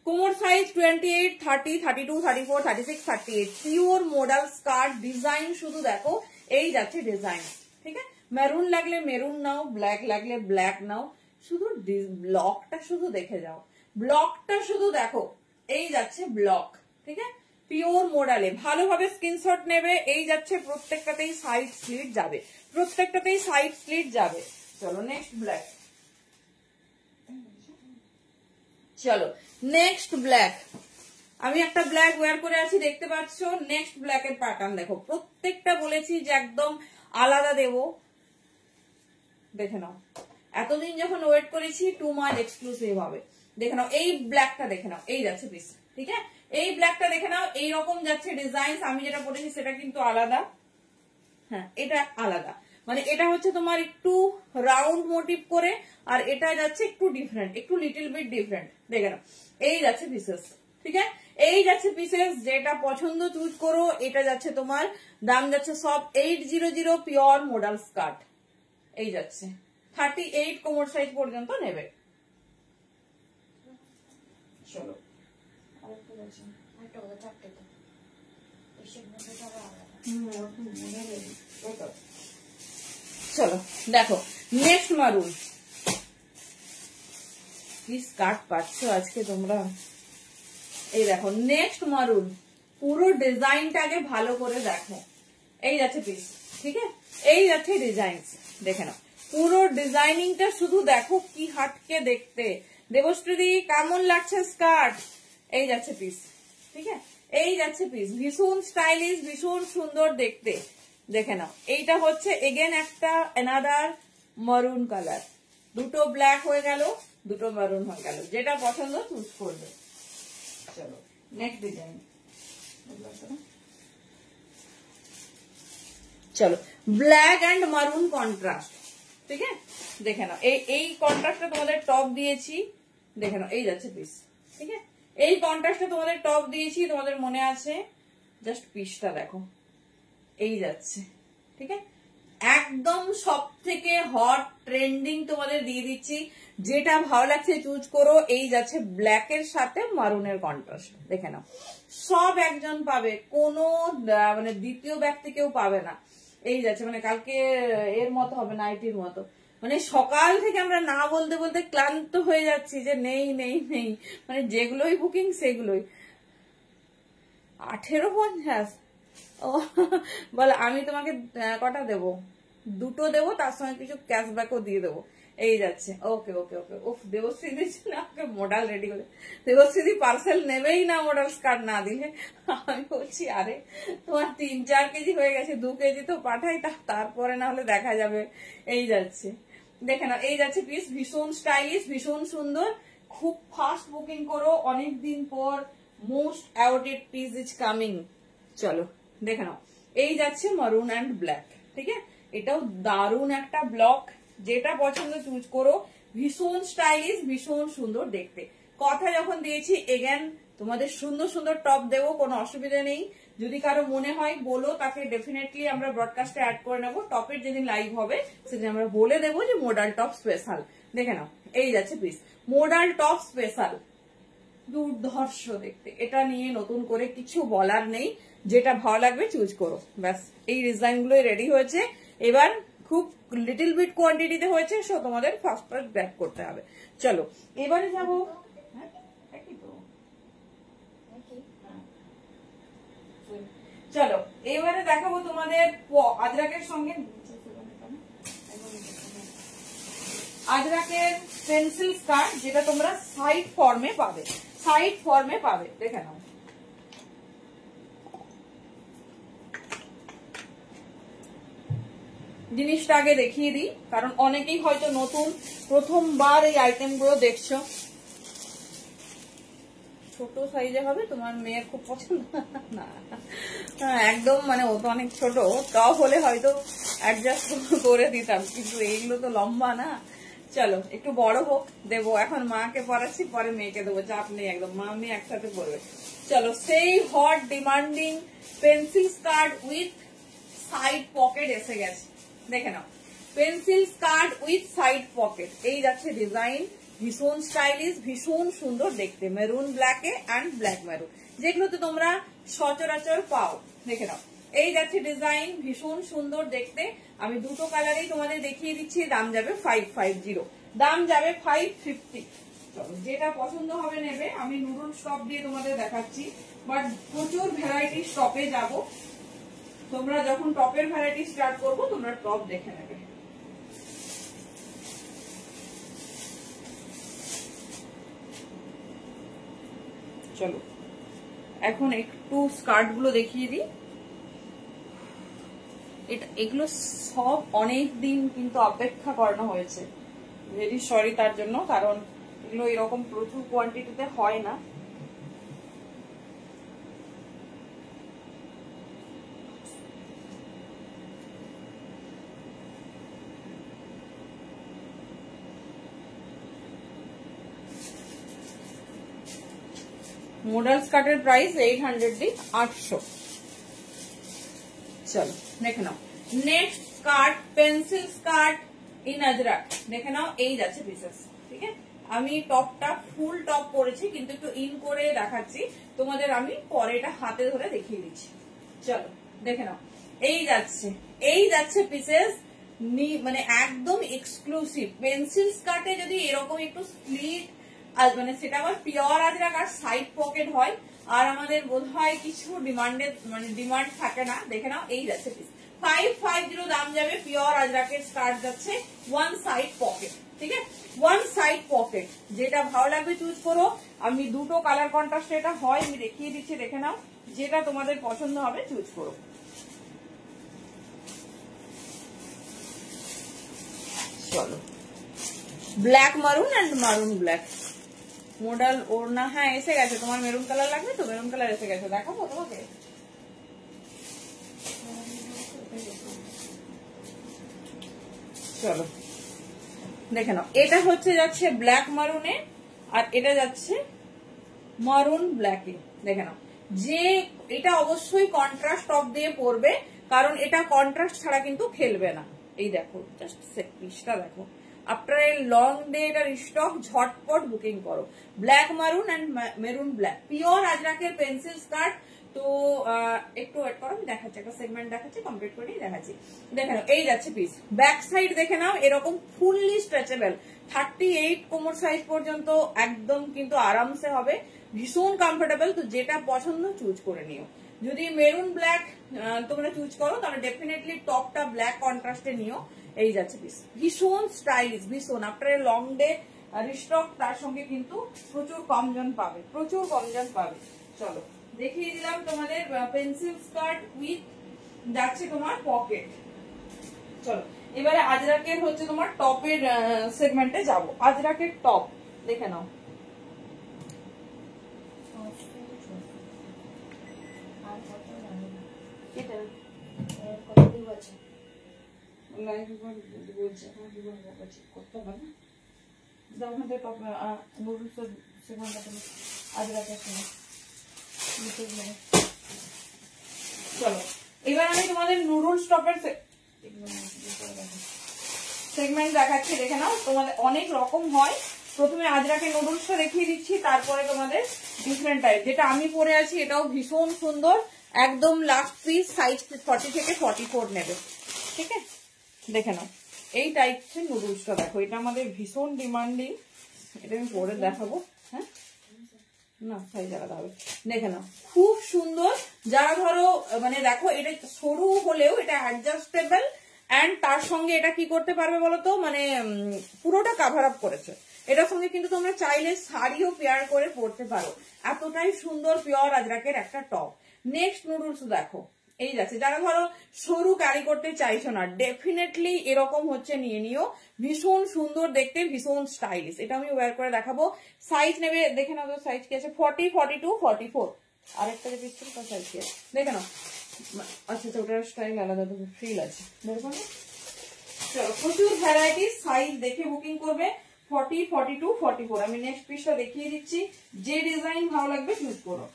কোমর size 28, 30, 32, 34, 36, 38, pure model skirt. Design শুধু দেখো, এই যাচ্ছে ডিজাইন। ঠিক আছে, মেরুন লাগলে মেরুন নাও, ব্ল্যাক লাগলে ব্ল্যাক নাও, শুধু ব্লকটা শুধু দেখে যাও, ব্লকটা শুধু দেখো। এই যাচ্ছে ব্লক, ঠিক আছে, পিওর মডেলে। ভালোভাবে স্ক্রিনশট নেবে। এই যাচ্ছে, প্রত্যেকটাতেই সাইড স্লিট যাবে, প্রত্যেকটাতেই সাইড স্লিট যাবে। চলো নেক্সট ব্ল্যাক। চলো নেক্সট ব্ল্যাক। আমি একটা ব্ল্যাক ওয়্যার করে আছি, দেখতে পাচ্ছ। নেক্সট ব্ল্যাকের প্যাটার্ন দেখো, প্রত্যেকটা বলেছি যে একদম আলাদা দেব। দেখে নাও, এতদিন যখন ওয়েট করেছি 2 মাস এক্সক্লুসিভ হবে। দেখে নাও, এই ব্ল্যাকটা দেখে নাও, এই যাচ্ছে পিস। ঠিক আছে, এই ব্ল্যাকটা দেখে নাও, এইরকম যাচ্ছে ডিজাইন। আমি যেটা পরেছি সেটা কিন্তু আলাদা, হ্যাঁ এটা আলাদা, মানে এটা হচ্ছে তোমার একটু রাউন্ড মোটিভ করে, আর এটা যাচ্ছে একটু ডিফারেন্ট, একটু লিটল বিট ডিফারেন্ট। দেখে নাও, এই যাচ্ছে পিসেস। ঠিক আছে, এই যাচ্ছে পিসেস, যেটা পছন্দ চুজ করো। এটা যাচ্ছে তোমার, দাম যাচ্ছে সব 800, পিওর মডেল স্কার্ট। এই যাচ্ছে 38 কোমর সাইজ পর্যন্ত নেবে। চলো চলো দেখো, নেক্সট মারুন। কি স্কার্ট পাচ্ছ আজকে তোমরা। এই দেখো নেক্সট মারুন, পুরো ডিজাইনটাকে ভালো করে দেখো। এই যাচ্ছে পিস, ঠিক আছে, এই যাচ্ছে ডিজাইন। দেখে নাও, পুরো ডিজাইনিংটা শুধু দেখো, কি হাটকে দেখতে। দেবশ্রী কেমন লাগছে স্কার্ট? এই যাচ্ছে পিস, ঠিক আছে, এই যাচ্ছে পিস, ভীষণ স্টাইলিশ, ভীষণ সুন্দর দেখতে। দেখে নাও, এইটা হচ্ছে এগেন একটা অ্যানাদার মারুন কালার। দুটো ব্ল্যাক হয়ে গেল, দুটো মারুন হয়ে গেল, যেটা পছন্দ চুজ করবে। চলো নেক্সট ডিজাইন। চলো ব্ল্যাক অ্যান্ড মারুন কন্ট্রাস্ট। ঠিক আছে, দেখে নাও, এই কন্ট্রাস্টটা তোমাদের টপ দিয়েছি। দেখে নাও, এই যাচ্ছে পিস। ঠিক আছে, এই কন্ট্রাস্টটা তোমাদের টপ দিয়েছি, তোমাদের মনে আছে। জাস্ট পিসটা দেখো, এই যাচ্ছে। ঠিক আছে, একদম সব থেকে হট ট্রেন্ডিং তোমাদের দিয়ে দিচ্ছি, যেটা ভালো লাগছে চুজ করো। এই যাচ্ছে ব্ল্যাকের সাথে মারুনের কন্ট্রাস্ট। দেখে নাও, সব একজন পাবে, কোনো মানে দ্বিতীয় ব্যক্তি কেউ পাবে না। এই যাচ্ছে, মানে কালকে এর মতো হবে, নাইটির মতো। মানে সকাল থেকে আমরা না বলতে বলতে ক্লান্ত হয়ে যাচ্ছি যে নেই নেই নেই, মানে যেগুলোই বুকিং সেগুলোই। 1850। ও বল, আমি তোমাকে কটা দেবো? দুটো দেবো, তার সঙ্গে কিছু ক্যাশব্যাকও দিয়ে দেবো। এই যাচ্ছে, ওকে ওকে ওকে। উফ, দেবশ্রীদি আমাকে মডেল রেডি করে, দেবশ্রীদি পার্সেল নেবেই না মডেল স্কার্ট না দিলে। আমি বলছি আরে তোমার 3-4 কেজি হয়ে গেছে, 2 কেজি তো পাঠাই, তারপরে না হলে দেখা যাবে। এই যাচ্ছে, দেখে নাও, এই যাচ্ছে পিস, ভীষণ স্টাইলিশ, ভীষণ সুন্দর। খুব ফাস্ট বুকিং করো, অনেকদিন পর most awarded piece is coming. চলো দেখে নাও, এই যাচ্ছে মারুন অ্যান্ড ব্ল্যাক। ঠিক আছে, এটাও দারুন একটা ব্লক, যেটা পছন্দ চুজ করো। ভীষণ স্টাইলিশ, ভীষণ সুন্দর দেখতে। কথা যখন দিয়েছি, এগেন তোমাদের সুন্দর সুন্দর টপ দেবো, কোনো অসুবিধা নেই। যদি কারো মনে হয় বলো, তাকে ডেফিনেটলি আমরা ব্রডকাস্টে অ্যাড করে নেবো। টপের যেদিন লাইভ হবে সেদিন আমরা বলে দেবো যে মডাল টপ স্পেশাল। দেখে নাও, এই যাচ্ছে পিস মডাল টপ স্পেশাল, দুর্ধর্ষ দেখতে। এটা নিয়ে নতুন করে কিছু বলার নেই, যেটা ভালো লাগবে চুজ করো, ব্যাস। এই ডিজাইন গুলোই রেডি হয়েছে, এবার খুব লিটল বিট কোয়ান্টিটিতে হয়েছে, সো তোমাদের ফার্স্ট ফার্স্ট গ্র্যাব করতে হবে। চলো এবারে যাবো, চলো এবারে দেখাবো তোমাদের আজরাকের সঙ্গে আজরাকের পেন্সিল স্কার্ট, যেটা তোমরা সাইড ফর্মে পাবে, সাইড ফর্মে পাবে। দেখে নাও, জিনিসটা আগে দেখিয়ে দিই, কারণ অনেকেই হয়তো নতুন প্রথমবার এই আইটেম গুলো দেখছো। ছোট সাইজে হবে, তোমার মেয়ের খুব পছন্দ না? একদম, মানে ও তো অনেক ছোট, তাও হলে হয়তো অ্যাডজাস্ট করে দিতাম, কিন্তু এইগুলো তো লম্বা না। চলো একটু বড় হোক, দেবো। এখন মাকে পরাচ্ছি, পরে মেয়েকে দেবো, চাপ নেই, একদম মা মেয়ে একসাথে পরবে। চলো, সেই hot demanding pencil skirt with side pocket এসে গেছে। দেখে নাও, pencil skirt with side pocket, এই যাচ্ছে ডিজাইন। ভীষণ স্টাইলিশ, ভীষণ সুন্দর দেখতে, মেরুন ব্ল্যাকে অ্যান্ড ব্ল্যাক মেরুন, যেগুলোতে তোমরা সচরাচর পাও। দেখে নাও, এই যাচ্ছে ডিজাইন, ভীষণ সুন্দর দেখতে। আমি দুটো কালারেই তোমাদের দেখিয়ে দিচ্ছি। দাম যাবে 550, দাম যাবে 550। চলো, যেটা পছন্দ হবে নেবে। আমি নুডল স্টপ দিয়ে তোমাদের দেখাচ্ছি, বাট প্রচুর ভ্যারাইটি স্টপে যাব। তোমরা যখন টপের ভ্যারাইটি স্টার্ট করবো, তোমরা টপ দেখে নেবে। চলো এখন একটু স্কার্ট গুলো দেখিয়ে দিই। এগুলো সব অনেক দিন কিন্তু অপেক্ষা করানো হয়েছে, ভেরি সরি তার জন্য, কারণ এগুলো এরকম প্রচুর কোয়ান্টিটিতে হয় না। মডেল স্কার্টের প্রাইস 800 দি 800। চলো দেখে নাও, next skirt, pencil skirt in Ajrakh. দেখে নাও, এই যাচ্ছে পিসেস। ঠিক আছে, আমি টপটা ফুল টপ পরেছি, কিন্তু একটু ইন করে দেখাচ্ছি তোমাদের, আমি পরে এটা হাতে ধরে দেখিয়ে দিচ্ছি। চলো দেখে নাও, এই যাচ্ছে পিসেস, মানে একদম এক্সক্লুসিভ। পেন্সিল স্কার্টে যদি এরকম একটু স্লিট, মানে সেটা আবার পিওর আজরাক আর সাইড পকেট হয়, আর আমাদের বোধ হয় কিছু ডিমান্ড থাকে না। দেখে নাও, এই যাচ্ছে পিস 550, দাম যাবে। পিওর আজরাকের স্কার্ট যাচ্ছে, ওয়ান সাইড পকেট। ঠিক আছে, ওয়ান সাইড পকেট, যেটা ভালো লাগবে চুজ করো। আমি দুটো কালার কন্ট্রাস্ট এটা হয়, আমি দেখিয়ে দিচ্ছি, দেখে নাও, যেটা তোমাদের পছন্দ হবে চুজ করো। চলো, ব্ল্যাক মারুন অ্যান্ড মারুন ব্ল্যাক মডেল ওড়না। হ্যাঁ এসে গেছে, তোমার মেরুন কালার লাগবে তো, মেরুন কালার এসে গেছে, দেখাবো তোমাকে। চলো দেখে নাও, এটা হচ্ছে যাচ্ছে ব্ল্যাক মারুনে, আর এটা যাচ্ছে মারুন ব্ল্যাকে। দেখে নাও, যে এটা অবশ্যই কন্ট্রাস্ট টপ দিয়ে পরবে, কারণ এটা কন্ট্রাস্ট ছাড়া কিন্তু খেলবে না। এই দেখো, জাস্ট পিসটা দেখো, আফটার এ লং ডে এটার স্টক, ঝটপট বুকিং করো। Black maroon and maroon black, pure আজরাকের পেন্সিল স্কার্ট। তো একটু ওয়েট করো, আমি দেখাচ্ছি, একটা সেগমেন্ট দেখাচ্ছি, কমপ্লিট করে দেখাচ্ছি। দেখে নাও, এই যাচ্ছে পিস। ব্যাক সাইড দেখে নাও, এরকম ফুললি স্ট্রেচেবল, 38 কোমর সাইজ পর্যন্ত একদম কিন্তু আরামসে হবে, ভীষণ কমফোর্টেবল। তো যেটা পছন্দ চুজ করে নিও। যদি মেরুন ব্ল্যাক তোমরা চুজ করো, তাহলে ডেফিনেটলি টপটা ব্ল্যাক কন্ট্রাস্টে নিও। এই যাচ্ছে পিস, ভীষণ স্টাইলিশ, ভীষণ। After a long day restock, তার সঙ্গে কিন্তু প্রচুর কমজন পাবে, প্রচুর কমজন পাবে। চলো দেখিয়ে দিলাম তোমাদের পেন্সিল স্কার্ট উইথ যাচ্ছে তোমার পকেট। চলো এবারে আজরাকের হচ্ছে তোমার টপের সেগমেন্টে যাব। আজরাকের টপ দেখে নাও, ওখান থেকে নুডলস সেখানটা তুমি আজ রাতে চলো এবার আমি তোমাদের নুডলস টপের সেগমেন্ট দেখাচ্ছি, দেখে নাও। তোমাদের অনেক রকম হয়, প্রথমে আজরাকে নুডলসটা দেখিয়ে দিচ্ছি, তারপরে তোমাদের ডিফারেন্ট টাইপ। যেটা আমি পরে আছি এটাও ভীষণ সুন্দর, একদম লাস্ট পিস, সাইজ 40 থেকে 44 নেবে, ঠিক আছে? দেখে নাও এই টাইপসের নুডলসটা দেখো, এটা আমাদের ভীষণ ডিমান্ডিং। এটা আমি পরে দেখাবো। হ্যাঁ না সাইজ আলাদা হবে, দেখে নাও খুব সুন্দর। যারা ধরো মানে দেখো এটা সরু হলেও এটা অ্যাডজাস্টেবল, এন্ড তার সঙ্গে এটা কি করতে পারবে বলতো, মানে পুরোটা কাভার আপ করেছে। এটার সঙ্গে কিন্তু তোমরা চাইলে শাড়িও পেয়ার করে পরতে পারো, এতটাই সুন্দর পিওর আজরাকের একটা টপ। নেক্সট নুডলস দেখো, এই যাচ্ছে। যারা ধরো সরু ক্যারি করতে চাইছো না, ডেফিনেটলি এরকম হচ্ছে নিয়ে নিও, ভীষণ সুন্দর দেখতে, ভীষণ স্টাইলিশ। এটা আমি ওয়্যার করে দেখাবো। সাইজ নেবে, দেখে নাও তো সাইজ কি আছে, 40, 42, 44। আরেকটা যে পিস তার সাইজ কি আছে দেখে নাও। আচ্ছা ওটার স্টাইল আলাদা, তো ফ্রিল আছে, দেখো না। চলো প্রচুর ভ্যারাইটি, সাইজ দেখে বুকিং করবে। 40, 42, 44। আমি নেক্সট পিসটা দেখিয়ে দিচ্ছি, যে ডিজাইন ভালো লাগবে চুজ করো।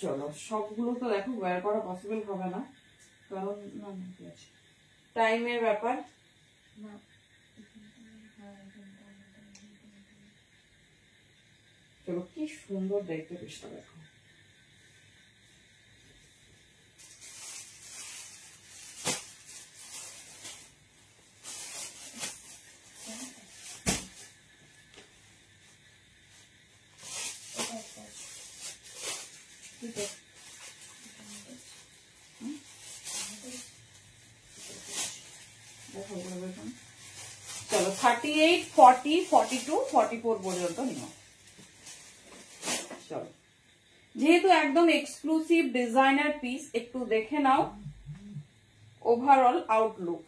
চলো সবগুলো তো দেখো ওয়্যার করা পসিবল হবে না, কারণ টাইমের ব্যাপার। চলো কি সুন্দর দেখতে পিসটা দেখো, চলো 38, 40, 42, 44 পর্যন্ত নিও। চলো যেহেতু একদম এক্সক্লুসিভ ডিজাইনার পিস, একটু দেখে নাও ওভারঅল আউটলুক।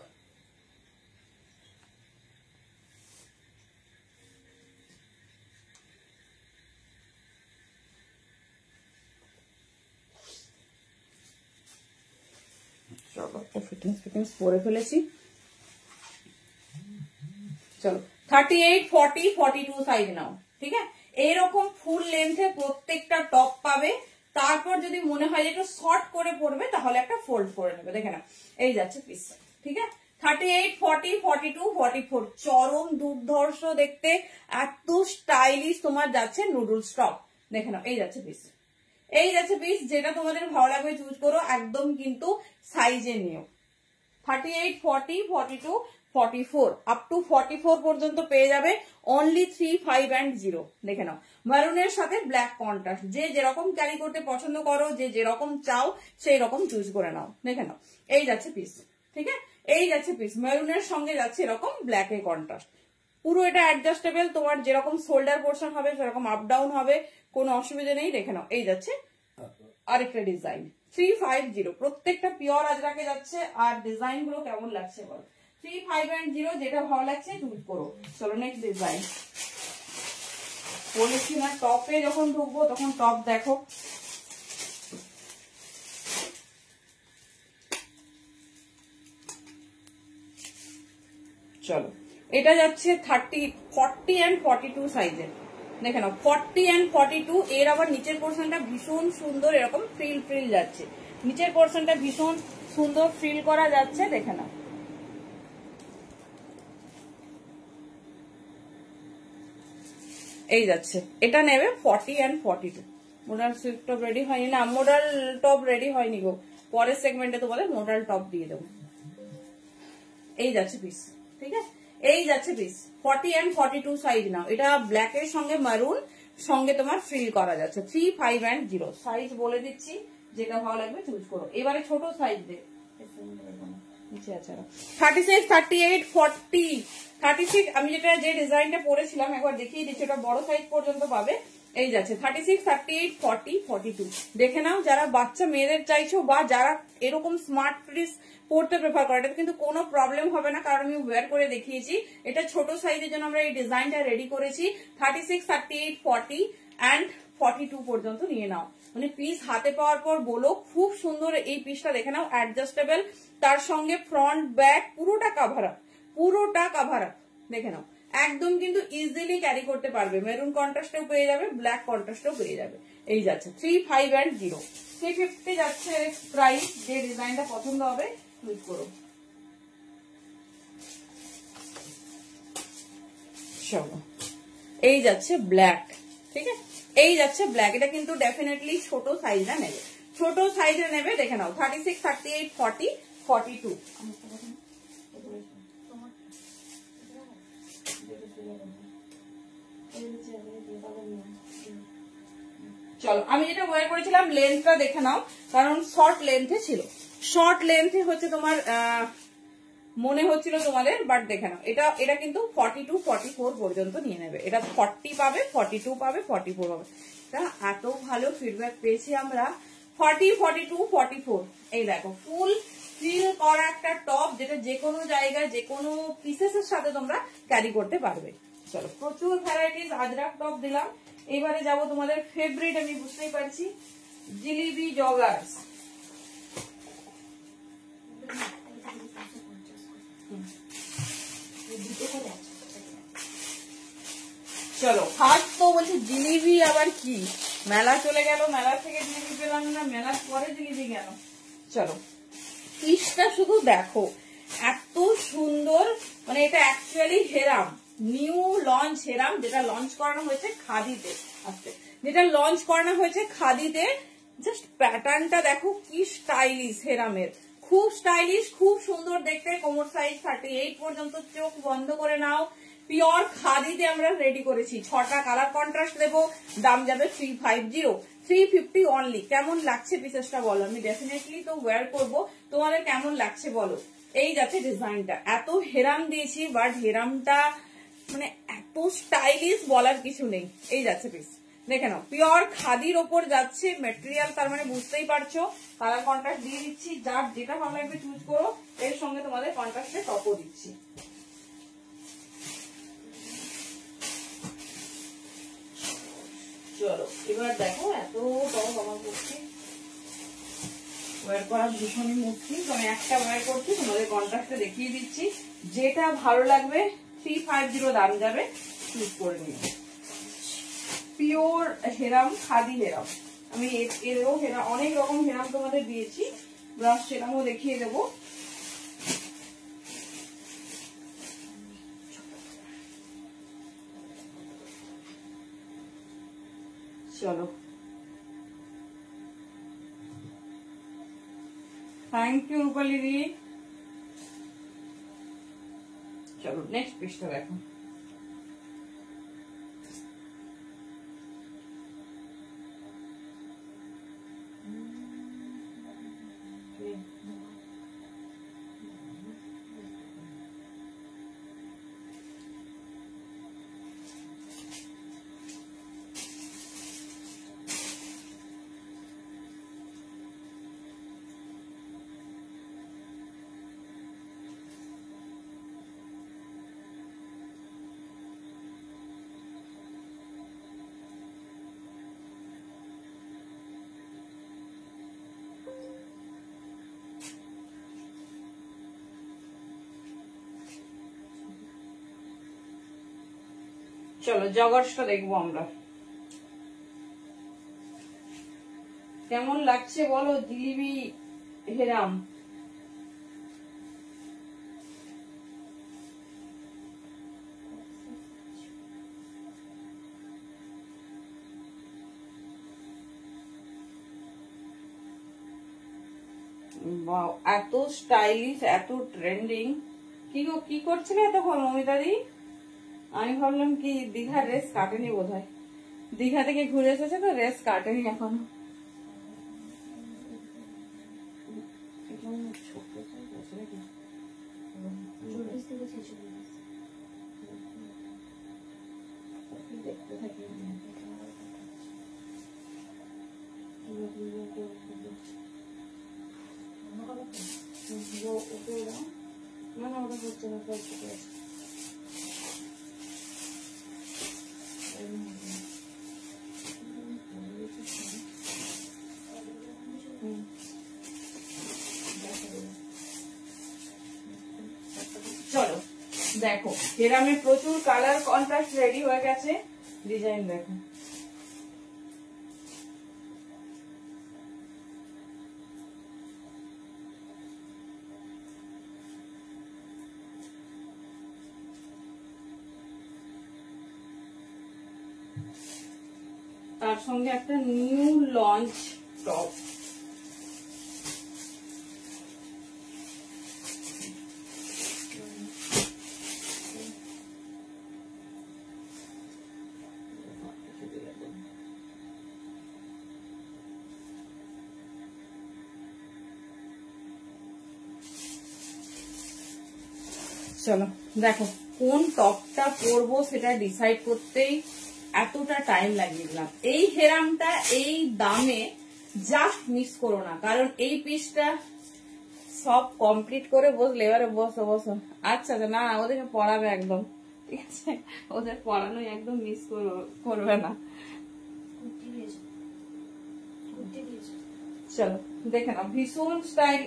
চলো ফিটিংস পরে ফেলেছি। চলো 38, 40, 42 সাইজ নাও, ঠিক আছে? এইরকম ফুল লেন্থে প্রত্যেকটা টপ পাবে। তারপর যদি মনে হয় একটু শর্ট করে পরবে তাহলে একটা ফোল্ড করে নেবে, দেখে না এই যাচ্ছে পিস, ঠিক আছে? 38, 40, 42, 44 চরম দুর্ধর্ষ দেখতে, এত স্টাইলিশ তোমার যাচ্ছে নুডলস টপ, দেখে নাও এই যাচ্ছে পিস, এই যাচ্ছে পিস। যেটা তোমাদের ভালো লাগবে চুজ করো, একদম কিন্তু সাইজে নিও। 38, 40, 42, 44 আপ টু 44 পর্যন্ত পেয়ে যাবে অনলি 3, 5 and 0। দেখে নাও মারুনের সাথে ব্ল্যাক কন্ট্রাস্ট, যে যেরকম ক্যারি করতে পছন্দ করো, যে যেরকম চাও সেই রকম চুজ করে নাও। দেখে নাও এই যাচ্ছে পিস, ঠিক আছে? এই যাচ্ছে পিস, মেরুনের সঙ্গে যাচ্ছে এরকম ব্ল্যাক এর কন্ট্রাস্ট। পুরো এটা অ্যাডজাস্টেবল, তোমার যেরকম শোল্ডার পোর্শন হবে সেরকম আপ ডাউন হবে, কোনো অসুবিধা নেই। দেখে নাও এই যাচ্ছে আরেকটা ডিজাইন 350, প্রত্যেকটা পিওর আজরাকে যাচ্ছে। আর ডিজাইন গুলো কেমন লাগছে বলো, 3, 5 and 0 যেটা ভালো লাগছে চুজ করো। চলো নেক্সট ডিজাইন। বলেছি না টপে যখন ঢুকবো তখন টপ দেখো। চলো এটা যাচ্ছে 30, 40 and 42 সাইজের, দেখে নাও 40 and 42। এর আবার নিচের পোর্শনটা ভীষণ সুন্দর, এরকম ফ্রিল ফ্রিল যাচ্ছে, নিচের পোর্শনটা ভীষণ সুন্দর ফ্রিল করা যাচ্ছে, দেখে নাও। এই যাচ্ছে, এটা নেবে 40 and 42। Modal silk top ready হয়নি না, মোডাল টপ রেডি হয়নি গো, পরের সেগমেন্টে তোমাদের মোডাল টপ দিয়ে দেবো। এই যাচ্ছে পিস, ঠিক আছে? এই যাচ্ছে পিস 40 and 42 সাইজ নাও। এটা ব্ল্যাক এর সঙ্গে মারুন সঙ্গে তোমার ফ্রিল করা যাচ্ছে। 3, 5 and 0 সাইজ বলে দিচ্ছি, যেটা ভালো লাগবে চুজ করো। এবারে ছোট সাইজ দে, নিচে আছে 36, 38, 40, 36। আমি যে ডিজাইনটা পরেছিলাম একবার দেখিয়ে দিচ্ছি, এটা বড় সাইজ পর্যন্ত পাবে। এই যাচ্ছে 36, 38, 40, 42। দেখে নাও যারা বাচ্চা মেয়েদের চাইছো বা যারা এরকম স্মার্ট পিস পড়তে প্রেফার করে, এটা কিন্তু কোনো প্রবলেম হবে না, কারণ আমি ওয়্যার করে দেখিয়েছি। এটা ছোট সাইজের জন্য আমরা এই ডিজাইনটা রেডি করেছি। 36, 38, 40 and 42 পর্যন্ত নিয়ে নাও। মানে পিস হাতে পাওয়ার পর বলো খুব সুন্দর এই পিসটা দেখে নাও, অ্যাডজাস্টেবল, তার সঙ্গে ফ্রন্ট ব্যাক পুরোটা কাভার আপ, পুরোটা কাভার আপ দেখে নাও, একদম কিন্তু ইজিলি ক্যারি করতে পারবে। মেরুন কন্ট্রাস্টেও পেয়ে যাবে, ব্ল্যাক কন্ট্রাস্টেও পেয়ে যাবে। এই যাচ্ছে 35 350 যাচ্ছে প্রাইস। যে ডিজাইনটা পছন্দ হবে চুজ করো। চলো এই যাচ্ছে ব্ল্যাক, ঠিক আছে, এই যাচ্ছে ব্ল্যাক। এটা কিন্তু ডেফিনেটলি ছোট সাইজটা নেবে, ছোট সাইজে নেবে দেখে নাও। 36, 38, 40, 42। চলো আমি যেটা ওয়্যার করেছিলাম লেন্থটা দেখে নাও, কারণ শর্ট লেন্থে ছিল, শর্ট লেন্থে হচ্ছে তোমার মনে হচ্ছিল তোমাদের, বাট দেখে নাও এটা এটা কিন্তু 42, 44 পর্যন্ত নিয়ে নেবে। এটা 40 পাবে, 42 পাবে, 44 পাবে। এটা এত ভালো ফিডব্যাক পেয়েছি আমরা। 40, 42, 44 এই দেখো ফুল ফিল করা একটা টপ, যেটা যে কোনো জায়গায় যে কোনো পিসেসের সাথে তোমরা ক্যারি করতে পারবে। চলো প্রচুর ভ্যারাইটিস আজরাক টপ দিলাম। এবারে যাব তোমাদের ফেভারিট, আমি বুঝতেই পারছি, জিলিবি জগার্স। চলো ফার্স্ট তো বলছি জিলিবি, আবার কি মেলা চলে গেল, মেলা থেকে জিলিবি পেলাম না, মেলার পরে জিলিবি গেল। চলো পিসটা শুধু দেখো এত সুন্দর, মানে এটা অ্যাকচুয়ালি হেরাম, নিউ লঞ্চ হেরাম, যেটা লঞ্চ করানো হয়েছে খাদিতে, আজকে যেটা লঞ্চ করানো হয়েছে খাদিতে। জাস্ট প্যাটার্নটা দেখো কি স্টাইলিশ হেরামের, খুব স্টাইলিশ, খুব সুন্দর দেখতে। কোমর সাইজ 38 পর্যন্ত, চোখ বন্ধ করে নাও। পিওর খাদিতে আমরা রেডি করেছি, 6টা কালার কন্ট্রাস্ট দেবো, দাম যাবে 350, 350 অনলি। কেমন লাগছে পিসেসটা বলো, আমি ডেফিনেটলি তো ওয়্যার করবো, তোমাদের কেমন লাগছে বলো। এই যাচ্ছে ডিজাইনটা, এত হেরাম দিয়েছি, বাট হেরামটা মানে এত স্টাইলিশ বলার কিছু নেই। এই যাচ্ছে পিস দেখে নাও, পিওর খাদির ওপর যাচ্ছে মেটেরিয়াল, তার মানে বুঝতেই পারছো। কালার কন্ট্রাস্ট দিয়ে দিচ্ছি, যার যেটা ভালো লাগবে চুজ করো। এর সঙ্গে তোমাদের কন্ট্রাস্টে টপও দিচ্ছি। চলো এবার দেখো এত টপ আমার করছি, ওয়্যার করা ভীষণই মুশকিল। আমি একটা ওয়্যার করছি, তোমাদের কন্ট্রাস্টে দেখিয়ে দিচ্ছি, যেটা ভালো লাগবে 350 দাম যাবে, চুজ করে নিও। পিওর হেরাম, খাদি হেরাম। আমি এরও হেরাম, অনেক রকম হেরাম তোমাদের দিয়েছি, ব্রাশ সেরামও দেখিয়ে দেবো। চলো থ্যাংক ইউ রূপালি দি। চলো নেক্সট পিসটা দেখো। চলো জগার্সটা দেখবো আমরা, কেমন লাগছে বলো জিলিবি হেরাম। এত স্টাইলিশ, এত ট্রেন্ডিং। কি করছিলে এতক্ষণ মমিতাদি? আমি ভাবলাম কি দীঘার রেস কাটেনি বোধহয়, দীঘা থেকে ঘুরে এসেছে তো রেস কাটেনি এখনো। দেখতে থাকি না, না ওটা হচ্ছে না, দেখো হেরামে প্রচুর কালার কন্ট্রাস্ট রেডি হয়ে গেছে, ডিজাইন দেখো। তার সঙ্গে একটা নিউ লঞ্চ টপ, চলো দেখো কোন টপটা পরবো সেটা ডিসাইড করতেই এতটা টাইম লাগিয়ে দিলাম। এই হেরামটা এই দামে জাস্ট মিস করো না, কারণ এই পিসটা সব কমপ্লিট করে বসলে এবারে বসো বসো। আচ্ছা না ওদেরকে পড়াবে একদম, ঠিক আছে, ওদের পড়ানো একদম মিস করবে না। চলো দেখে নাও, ভীষণ স্টাইল।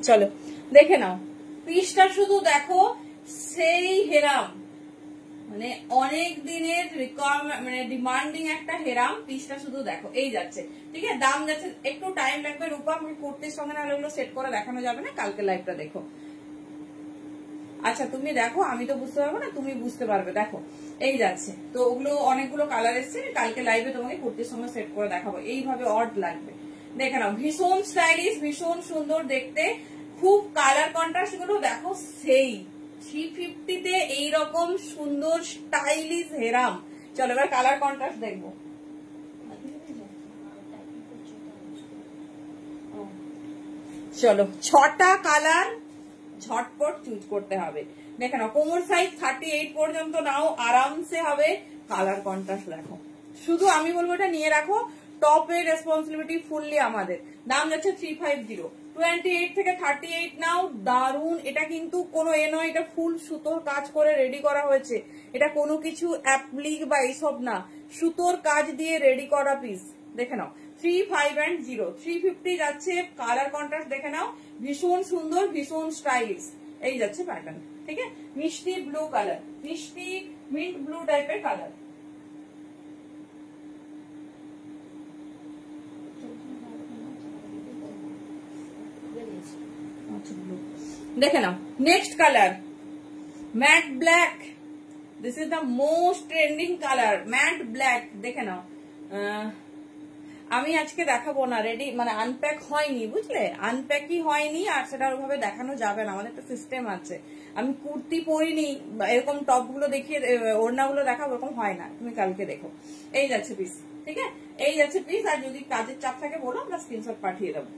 চলো দেখে নাও, পিসটা শুধু দেখো, সেই হেরাম, মানে অনেক দিনের মানে ডিমান্ডিং একটা হেরাম। পিসটা শুধু দেখো, এই যাচ্ছে, ঠিক আছে, দাম যাচ্ছে, একটু টাইম লাগবে। রূপা কুর্তির সঙ্গে না ওগুলো সেট করে দেখানো যাবে না, কালকে লাইভটা দেখো। আচ্ছা তুমি দেখো, আমি তো বুঝতে পারবো না, তুমি বুঝতে পারবে। দেখো এই যাচ্ছে, তো ওগুলো অনেকগুলো কালার এসছে, কালকে লাইভে তোমাকে কুর্তির সঙ্গে সেট করে দেখাবো। এইভাবে অড লাগবে, দেখে নাও, ভীষণ স্টাইলিশ, ভীষণ সুন্দর দেখতে, খুব কালার কন্ট্রাস্ট গুলো দেখো সেই 350 এইরকম সুন্দর স্টাইলিশ হেরাম। চলো এবার কালার কন্ট্রাস্ট দেখবো। চলো 6টা কালার ঝটপট চুজ করতে হবে। দেখে নাও, কোমর সাইজ 38 পর্যন্ত নাও, আরামসে হবে। কালার কন্ট্রাস্ট দেখো, শুধু আমি বলবো এটা নিয়ে রাখো, টপের রেসপন্সিবিলিটি ফুললি আমাদের। দাম যাচ্ছে 350। 28 থেকে 38 নাও, দারুন। এটা কিন্তু কোনো নয়, এটা ফুল সুতোর কাজ করে রেডি করা হয়েছে, এটা কোনো কিছু অ্যাপ্লিক বা এইসব না, সুতোর কাজ দিয়ে রেডি করা পিস। দেখে নাও 35 350 যাচ্ছে। কালার কন্ট্রাস্ট দেখে নাও, ভীষণ সুন্দর, ভীষণ স্টাইলিশ। এই যাচ্ছে প্যাটার্ন, ঠিক আছে, মিষ্টি ব্লু কালার, মিষ্টি মিন্ট ব্লু টাইপের কালার। দেখে নাও next colour, matte black. This is the most trending colour, matte black. দেখে নাও, আমি আজকে দেখাবো না, রেডি মানে আনপ্যাক হয়নি, বুঝলে, আনপ্যাকই হয়নি, আর সেটা ওইভাবে দেখানো যাবে না, আমাদের একটা সিস্টেম আছে। আমি কুর্তি পরিনি, এরকম টপ গুলো দেখিয়ে ওড়না গুলো দেখাবো, এরকম হয় না, তুমি কালকে দেখো। এই যাচ্ছে পিস, ঠিক আছে, এই যাচ্ছে পিস। আর যদি কাজের চাপ থাকে বলো, আমরা স্ক্রিনশট পাঠিয়ে দেবো।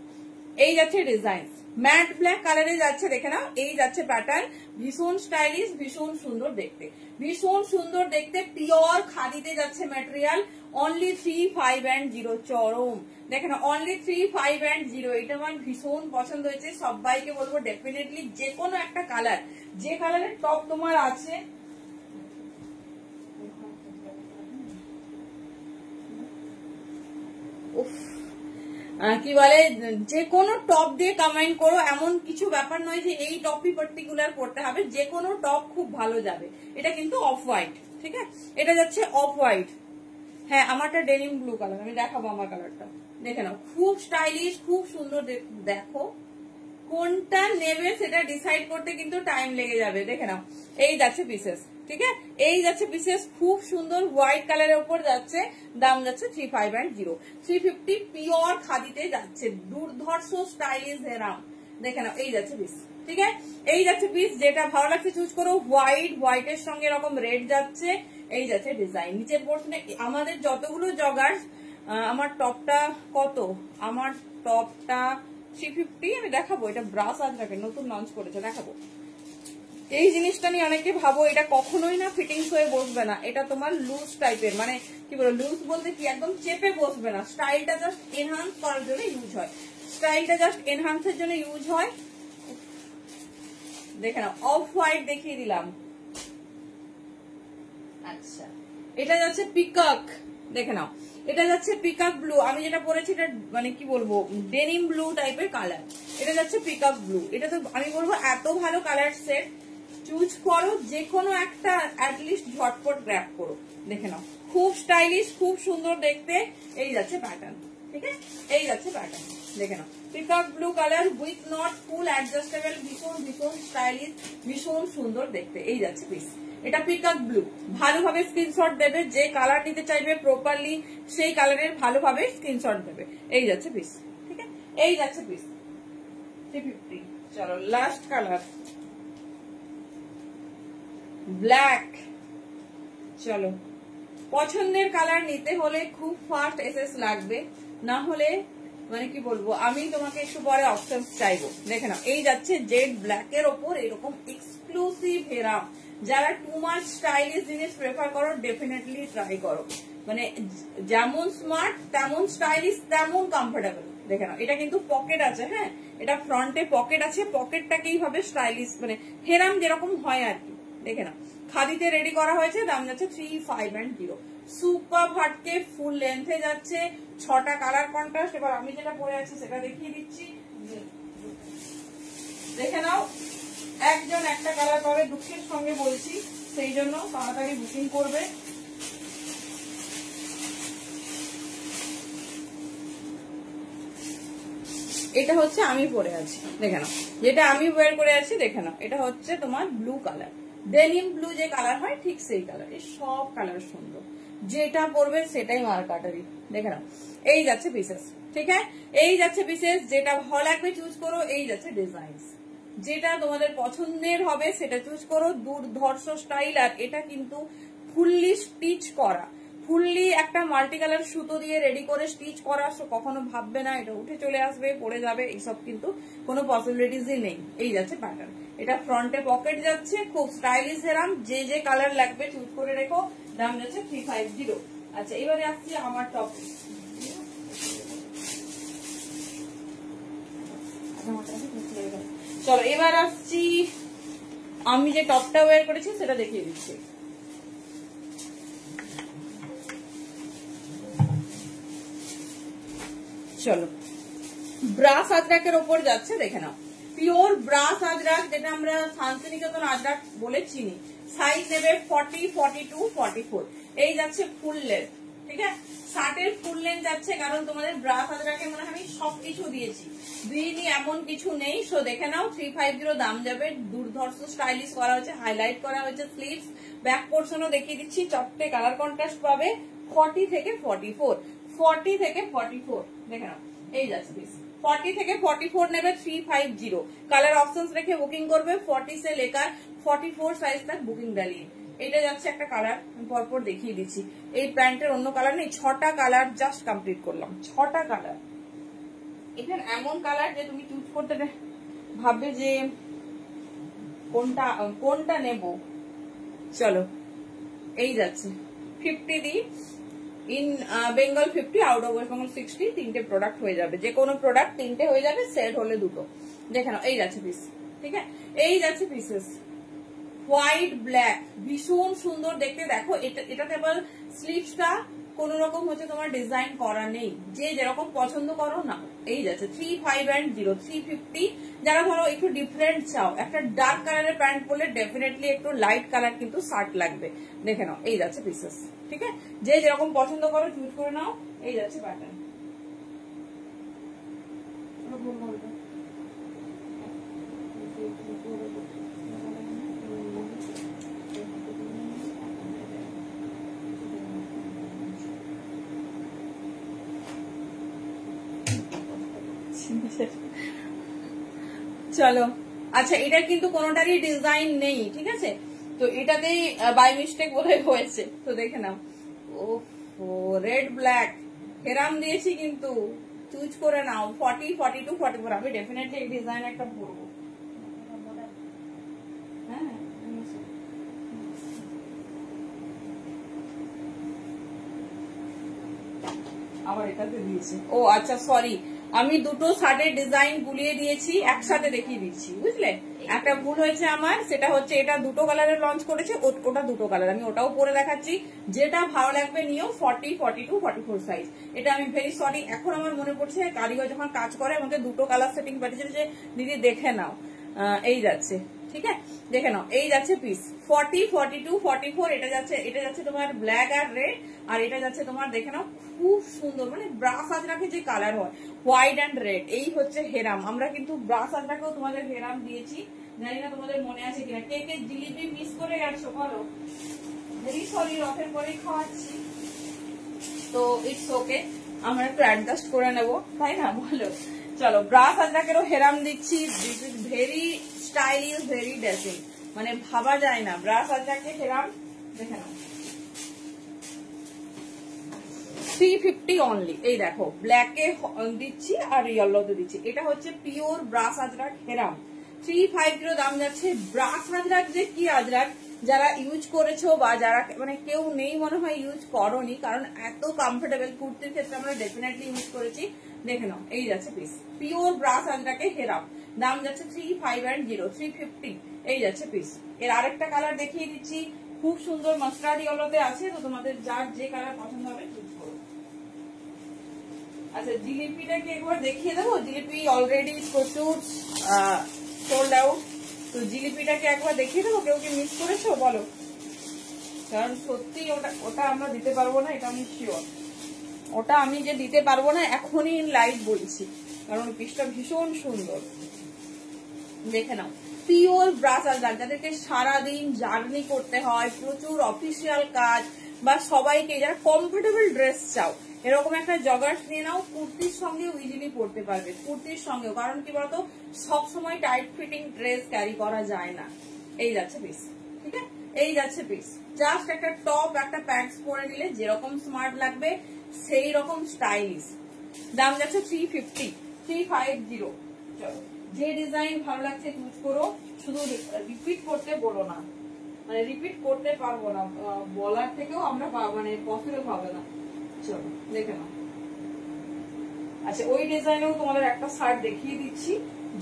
এই যাচ্ছে ডিজাইন, ম্যাট ব্ল্যাক কালারে যাচ্ছে, দেখে নাও, এই যাচ্ছে প্যাটার্ন, ভীষণ স্টাইলিশ, ভীষণ সুন্দর দেখতে, ভীষণ সুন্দর দেখতে, পিওর খাদিতে যাচ্ছে ম্যাটেরিয়াল। অনলি 35 চরম, দেখে না, অনলি 35 এটা আমার ভীষণ পছন্দ হয়েছে। সবাইকে বলবো ডেফিনেটলি যে কোনো একটা কালার, যে কালারের টপ তোমার আছে, কি বলে, যে কোনো টপ দিয়ে কমেন্ট করো, এমন কিছু ব্যাপার নয় যে এই টপই পার্টিকুলার করতে হবে, যে কোনো টপ খুব ভালো যাবে। এটা কিন্তু অফ হোয়াইট, ঠিক আছে, এটা যাচ্ছে অফ হোয়াইট। হ্যাঁ আমারটা ডেনিম ব্লু কালার, আমি দেখাবো আমার কালারটা, দেখে নাও, খুব স্টাইলিশ, খুব সুন্দর। দেখো কোনটা নেবে সেটা ডিসাইড করতে কিন্তু টাইম লেগে যাবে। দেখে নাও, এই যাচ্ছে পিসেস, ঠিক আছে, এই যাচ্ছে পিসেস, খুব সুন্দর হোয়াইট কালারের উপর যাচ্ছে। দাম যাচ্ছে 35 350, পিওর খাদিতে যাচ্ছে, দুর্ধর্ষ স্টাইলিশ হেরাম। দেখে নাও, এই যাচ্ছে পিস, ঠিক আছে, এই যাচ্ছে পিস। যেটা ভালো লাগছে চুজ করো। হোয়াইটের সঙ্গে এরকম রেড যাচ্ছে। এই যাচ্ছে ডিজাইন, নিচের পোর্শনে আমাদের যতগুলো জগার। আমার টপটা কত, আমার টপটা 350, আমি দেখাবো, এটা ব্রাশ আজরাকে নতুন লঞ্চ করেছে, দেখাবো। এই জিনিসটা নিয়ে অনেকে ভাবো এটা কখনোই না ফিটিংস হয়ে বসবে না, এটা তোমার লুজ টাইপের, মানে কি বলো লুজ বলতে কি একদম চেপে বসবে না, স্টাইলটা জাস্ট এনহান্স করার জন্য ইউজ হয়, স্টাইলটা জাস্ট এনহান্সের জন্য ইউজ হয়। দেখে নাও অফ হোয়াইট দেখিয়ে দিলাম। আচ্ছা এটা যাচ্ছে পিকক, দেখে নাও এটা যাচ্ছে পিকক ব্লু, আমি যেটা পরেছি এটা মানে কি বলবো ডেনিম ব্লু টাইপের কালার, এটা যাচ্ছে পিকক ব্লু। এটা তো আমি বলবো এত ভালো কালার সেট, চুজ করো যে কোনো একটা অ্যাটলিস্ট ঝটপট গ্র্যাব করো। দেখে নাও খুব স্টাইলিশ, খুব সুন্দর দেখতে। এই যাচ্ছে প্যাটার্ন, ঠিক আছে এই যাচ্ছে প্যাটার্ন, দেখে নাও peacock blue colour with knot full adjustable, ভীষণ ভীষণ স্টাইলিশ, ভীষণ সুন্দর দেখতে। এই যাচ্ছে পিস, এটা পিকক ব্লু। ভালোভাবে স্ক্রিনশট দেবে, যে কালার নিতে চাইবে প্রপারলি সেই কালারের ভালোভাবে স্ক্রিনশট দেবে। এই যাচ্ছে পিস, ঠিক আছে এই যাচ্ছে পিস 350। চলো লাস্ট কালার ব্ল্যাক। চলো পছন্দের কালার নিতে হলে খুব ফাস্ট এসএস লাগবে, না হলে মানে কি বলবো আমি তোমাকে একটু পরে অপশন চাইবো। দেখে নাও এই যাচ্ছে জেড ব্ল্যাক এর ওপর এরকম এক্সক্লুসিভ হেরাম। যারা টু মাচ স্টাইলিশ জিনিস প্রেফার করো ডেফিনেটলি ট্রাই করো, মানে যেমন স্মার্ট তেমন স্টাইলিশ তেমন কমফোর্টেবল। দেখে নাও এটা কিন্তু পকেট আছে, হ্যাঁ এটা ফ্রন্টে পকেট আছে, পকেটটাকেই হবে স্টাইলিশ মানে হেরাম যেরকম হয় আর কি। দেখে নাও খাদিতে রেডি করা হয়েছে, দাম যাচ্ছে 3510। সুপার হাটকে ফুল লেন্থে যাচ্ছে, 6টা কালার কন্ট্রাস্ট। এবার আমি যেটা পরে আছি সেটা দেখিয়ে দিচ্ছি, দেখে নাও একজন একটা কালার পাবে, দুঃখের সঙ্গে বলছি, সেই জন্য তাড়াতাড়ি বুকিং করবে। এটা হচ্ছে আমি পরে আছি, দেখে নাও যেটা আমি ওয়্যার করে আছি, দেখে নাও এটা হচ্ছে তোমার ব্লু কালার, ডেনিম ব্লু যে কালার হয় ঠিক সেই কালার। এই সব কালার সুন্দর, যেটা পরবে সেটাই মার্কাটারি। দেখে নাও এই যাচ্ছে পিসেস, ঠিক আছে এই যাচ্ছে পিসেস, যেটা ভালো লাগবে চুজ করো। এই যাচ্ছে ডিজাইন, যেটা তোমাদের পছন্দের হবে সেটা চুজ করো। দুর্ধর্ষ স্টাইল, আর এটা কিন্তু ফুললি স্টিচ করা, ফুললি একটা মাল্টি কালার সুতো দিয়ে রেডি করে স্টিচ করা, কখনো ভাববে না এটা উঠে চলে আসবে পড়ে যাবে, এইসব কিন্তু কোনো পসিবিলিটিসই নেই। এই যাচ্ছে প্যাটার্ন, এটা ফ্রন্টে পকেট যাচ্ছে, খুব স্টাইলিশ এরাম, যে যে কালার লাগবে চুজ করে রেখো। দাম যাচ্ছে 350। আচ্ছা এবারে আসছি আমার টপ। চলো এবার আসছি আমি যে টপটা ওয়্যার করেছি সেটা দেখিয়ে দিচ্ছি। চলো ব্রাস আজরাকের ওপর যাচ্ছে, দেখে নাও পিওর ব্রাস আজরাক, যেটা আমরা শান্তিনিকেতন আজরাক বলে চিনি। সাইজ নেবে 40, 42, 44। এই যাচ্ছে ফুল লেন্থ, ঠিক আছে শার্টের ফুল লেন্থ যাচ্ছে, কারণ তোমাদের ব্রাস আজরাকে মনে হয় আমি সবকিছু দিয়েছি, দিইনি এমন কিছু নেই। সো দেখে নাও 350 দাম যাবে। দুর্ধর্ষ স্টাইলিশ করা হয়েছে, হাইলাইট করা হয়েছে স্লিভস, ব্যাক পোর্শনও দেখিয়ে দিচ্ছি, 4টে কালার কন্ট্রাস্ট পাবে। 40 থেকে 44, 40 থেকে 44, দেখে নাও এই যাচ্ছে পিস। 40 থেকে 44 নেবে 350। কালার অপশনস রেখে বুকিং করবে, 40 से लेकर 44 সাইজ तक বুকিং ডালিয়ে। এটা যাচ্ছে একটা কালার, পরপর দেখিয়ে দিচ্ছি। এই প্যান্টের অন্য কালার নেই, 6টা কালার জাস্ট কমপ্লিট করলাম, 6টা কালার। এখানে এমন কালার যে তুমি চুজ করতে ভাববে যে কোনটা নেব। চলো এই যাচ্ছে 50 দি in Bengal 50, out of West Bengal 60। 3টে প্রোডাক্ট হয়ে যাবে, যে কোনো প্রোডাক্ট 3টে হয়ে যাবে, সেট হলে 2টো। দেখে নাও এই যাচ্ছে পিস, ঠিক আছে এই যাচ্ছে পিসেস হোয়াইট ব্ল্যাক, ভীষণ সুন্দর দেখতে। দেখো এটাতে আবার স্লিভসটা কোন রকম হচ্ছে তোমার ডিজাইন করা নেই, যে যেরকম পছন্দ করো না। এই যাচ্ছে 3510, 350। যারা ধরো একটু ডিফারেন্ট চাও, একটা ডার্ক কালারের প্যান্ট পরলে ডেফিনেটলি একটু লাইট কালার কিন্তু শার্ট লাগবে। দেখে নাও এই যাচ্ছে পিসেস, ঠিক আছে যে যেরকম পছন্দ করো চুজ করে নাও। এই যাচ্ছে প্যাটার্ন। চলো আচ্ছা এটার কিন্তু কোনোটারই ডিজাইন নেই, ঠিক আছে তো এটাতেই বাই মিস্টেক বোধহয় হয়েছে। তো দেখে নাও ও রেড ব্ল্যাক হেরাম দিয়েছি, কিন্তু চুজ করে নাও। 40, 42, 44। আমি ডেফিনেটলি এই ডিজাইন একটা পরবো, হ্যাঁ আবার এটাতে দিয়েছে। ও আচ্ছা সরি, আমি দুটো শার্টের ডিজাইন গুলিয়ে দিয়েছি, একসাথে দেখিয়ে দিচ্ছি, বুঝলে? একটা ভুল হয়েছে আমার, সেটা হচ্ছে এটা দুটো কালারের লঞ্চ করেছে, ওটা দুটো কালার, আমি ওটাও পরে দেখাচ্ছি। যেটা ভালো লাগবে নিও, 40, 42, 44 সাইজ। এটা আমি ভেরি সরি, এখন আমার মনে পড়ছে কারিগর যখন কাজ করে আমাকে দুটো কালার সেটিং পাঠিয়েছে যে দিদি দেখে নাও। এই যাচ্ছে, ঠিক আছে, দেখে নাও, এই যাচ্ছে পিস 40, 42, 44। এটা যাচ্ছে তোমার ব্ল্যাক আর রেড, আর এটা যাচ্ছে তোমার দেখে নাও খুব সুন্দর, মানে ব্রাশ আজরাকে যে কালার হয় হোয়াইট অ্যান্ড রেড, এই হচ্ছে হেরাম। আমরা কিন্তু ব্রাশ আজরাকেও তোমাদের হেরাম দিয়েছি, জানি না তোমাদের মনে আছে কিনা। কে কে জিলিপি মিস করে গেছো বলো? ভেরি সরি, রথের পরেই খাওয়াচ্ছি তো ইটস ওকে, আমরা একটু অ্যাডজাস্ট করে নেবো, তাই না বলো? চলো, ব্রাশ আজরাকেরও হেরাম দিচ্ছি। This is very stylish, very dressing, মানে ভাবা যায় না। ব্রাশ আজরাকে হেরাম দেখে নাও 350 অনলি। এই দেখো ব্ল্যাকে দিচ্ছি আর ইয়েলোতে দিচ্ছি। এটা হচ্ছে পিওর ব্রাশ আজরাক হেরাম, 350 দাম যাচ্ছে। ব্রাশ আজরাক যে কি আজরাক, যারা ইউজ করেছো বা যারা মানে কেউ নেই মনে হয় ইউজ করোনি, কারণ এত কমফোর্টেবল। কুর্তির ক্ষেত্রে আমরা ডেফিনেটলি ইউজ করেছি। দেখে নাও, এই যাচ্ছে পিস পিওর ব্রাশ আজরাকে হেরাম, দাম যাচ্ছে 350, 350। এই যাচ্ছে পিস। এর আরেকটা কালার দেখিয়ে দিচ্ছি, খুব সুন্দর মাস্টার্ড ইয়েলোতে আছে, তো তোমাদের যার যে কালার পছন্দ হবে চুজ করো। আচ্ছা, জিলিপিটাকে একবার দেখিয়ে দেবো। জিলিপি অলরেডি প্রচুর সোল্ড আউট, তো জিলিপিটাকে একবার দেখিয়ে দেবো। কেউ কি মিস করেছো বলো? কারণ সত্যি ওটা আমরা দিতে পারবো না, এটা আমি শিওর। ওটা আমি যে দিতে পারবো না এখনই লাইভ বলছি, কারণ পিসটা ভীষণ সুন্দর। দেখে নাও, পিওর ব্রাশ আজরাক, যাদেরকে সারাদিন জার্নি করতে হয়, প্রচুর অফিসিয়াল কাজ, বা সবাইকে যারা কমফোর্টেবল ড্রেস চাও, এরকম একটা জগার্স নিয়ে নাও। কুর্তির সঙ্গেও ইজিলি পরতে পারবে, কুর্তির সঙ্গেও। কারণ কি বলতো, সবসময় টাইট ফিটিং ড্রেস ক্যারি করা যায় না। এই যাচ্ছে পিস, ঠিক আছে, এই যাচ্ছে পিস। জাস্ট একটা টপ একটা প্যান্টস পরে নিলে যেরকম স্মার্ট লাগবে সেই রকম স্টাইলিশ। দাম যাচ্ছে 350, 350। চলো, যে ডিজাইন ভালো লাগছে চুজ করো, শুধু রিপিট করতে বলো না, মানে রিপিট করতে পারবো না, বলার থেকেও আমরা মানে পসিবল হবে না। চলো দেখে নাও। আচ্ছা, ওই ডিজাইনেও তোমাদের একটা শার্ট দেখিয়ে দিচ্ছি,